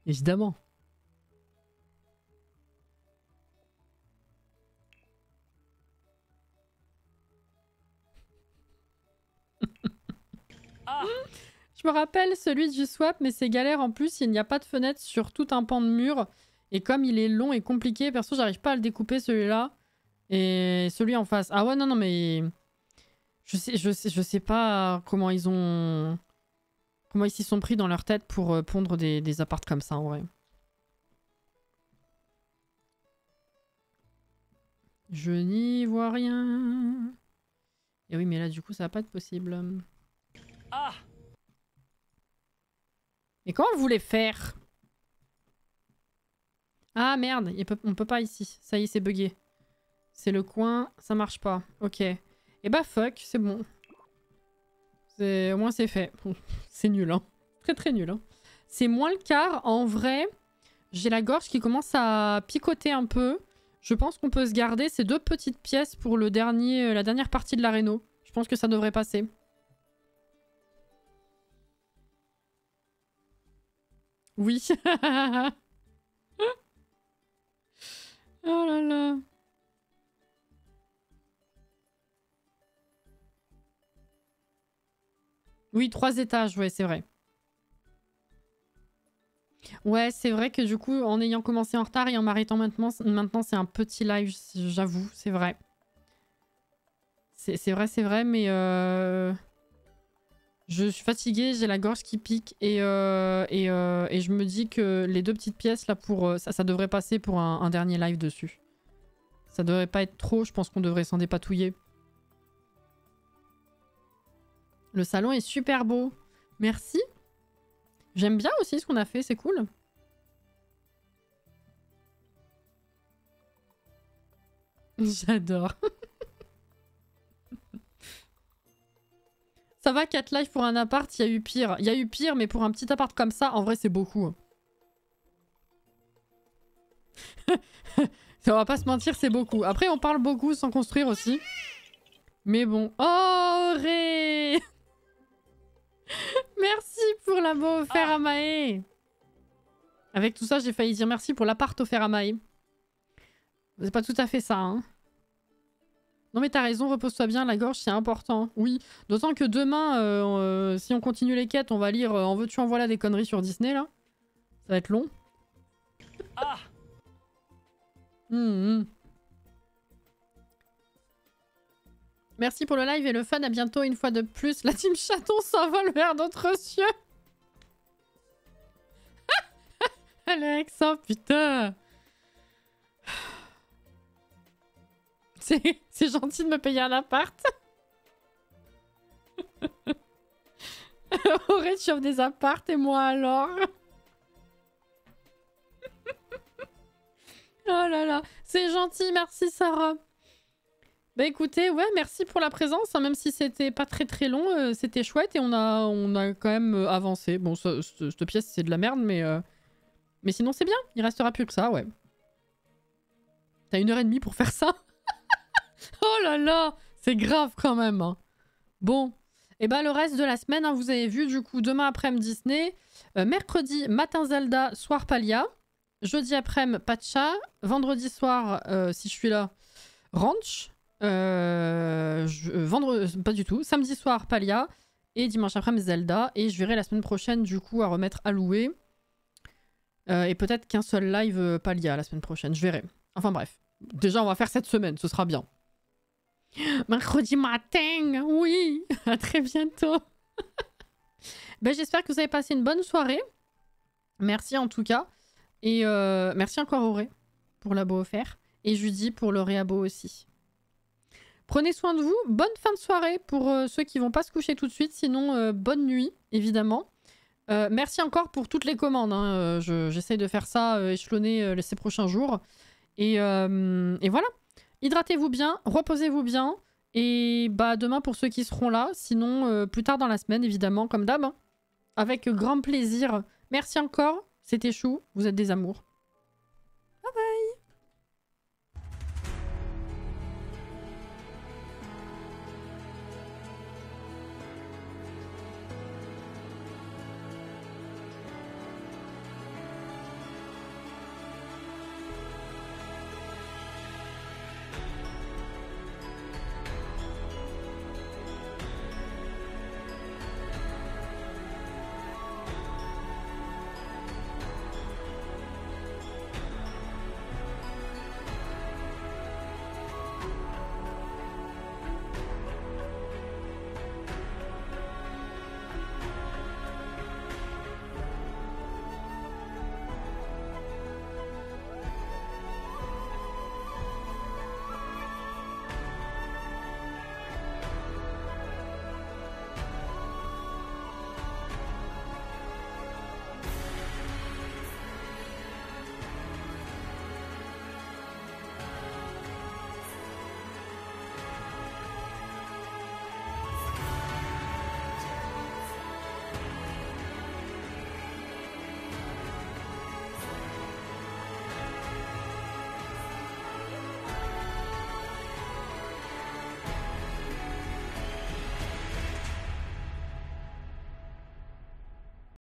Évidemment. Ah. Je me rappelle celui du swap, mais c'est galère en plus, il n'y a pas de fenêtre sur tout un pan de mur. Et comme il est long et compliqué, perso, j'arrive pas à le découper celui-là. Et celui en face. Ah ouais, non, non, mais... Je sais pas comment ils ont... Comment ils s'y sont pris dans leur tête pour pondre des apparts comme ça, en vrai. Je n'y vois rien. Et oui, mais là, du coup, ça va pas être possible. Ah! Et comment vous voulez faire? Ah merde, on peut pas ici. Ça y est, c'est bugué. C'est le coin, ça marche pas. Ok. Et bah fuck, c'est bon. Au moins c'est fait. Bon, c'est nul, hein. Très très nul, hein. C'est moins le quart. En vrai, j'ai la gorge qui commence à picoter un peu. Je pense qu'on peut se garder ces 2 petites pièces pour la dernière partie de la réno. Je pense que ça devrait passer. Oui. Oh là là. Oui, 3 étages, ouais, c'est vrai. Ouais, c'est vrai que du coup, en ayant commencé en retard et en m'arrêtant maintenant c'est un petit live, j'avoue, c'est vrai. C'est vrai, mais je suis fatiguée, j'ai la gorge qui pique et je me dis que les 2 petites pièces là pour ça devrait passer pour un dernier live dessus. Ça devrait pas être trop, je pense qu'on devrait s'en dépatouiller. Le salon est super beau. Merci. J'aime bien aussi ce qu'on a fait, c'est cool. J'adore. Ça va, 4 lives pour un appart, il y a eu pire. Il y a eu pire, mais pour un petit appart comme ça, en vrai, c'est beaucoup. On va pas se mentir, c'est beaucoup. Après, on parle beaucoup sans construire aussi. Mais bon. Oh, Ré. Merci pour la beau offert à Maë. Avec tout ça, j'ai failli dire merci pour l'appart offert à Maë. C'est pas tout à fait ça, hein. Non mais t'as raison, repose-toi bien, la gorge c'est important. Oui, d'autant que demain, si on continue les quêtes, on va lire En veux-tu en voilà des conneries sur Disney là. Ça va être long. Ah! Merci pour le live et le fun, à bientôt une fois de plus. La team chaton s'envole vers d'autres cieux. Alex, oh putain. C'est gentil de me payer un appart. Auré chauffe des apparts et moi alors. Oh là là, c'est gentil, merci Sarah. Bah écoutez, ouais, merci pour la présence, hein, même si c'était pas très très long, c'était chouette et on a quand même avancé. Bon, cette pièce c'est de la merde, mais sinon c'est bien, il restera plus que ça, ouais. T'as 1h30 pour faire ça. Oh là là, c'est grave quand même. Hein. Bon, et bah le reste de la semaine, hein, vous avez vu, du coup, demain après-midi Disney, mercredi matin Zelda, soir Palia, jeudi après-midi Pacha, vendredi soir, si je suis là, Ranch, vendredi, pas du tout, samedi soir Palia, et dimanche après-midi Zelda, et je verrai la semaine prochaine, du coup, à remettre à louer, et peut-être qu'un seul live Palia la semaine prochaine, je verrai. Enfin bref, déjà on va faire cette semaine, ce sera bien. Mercredi matin, oui, à très bientôt. Ben, j'espère que vous avez passé une bonne soirée. Merci en tout cas. Et merci encore Auré pour l'abo offert. Et Judy pour le réabo aussi. Prenez soin de vous. Bonne fin de soirée pour ceux qui vont pas se coucher tout de suite. Sinon, bonne nuit, évidemment. Merci encore pour toutes les commandes. Hein. J'essaye de faire ça échelonner ces prochains jours. Et voilà. Hydratez-vous bien, reposez-vous bien. Et bah demain pour ceux qui seront là. Sinon, plus tard dans la semaine, évidemment, comme d'hab. Hein. Avec grand plaisir. Merci encore. C'était chou. Vous êtes des amours.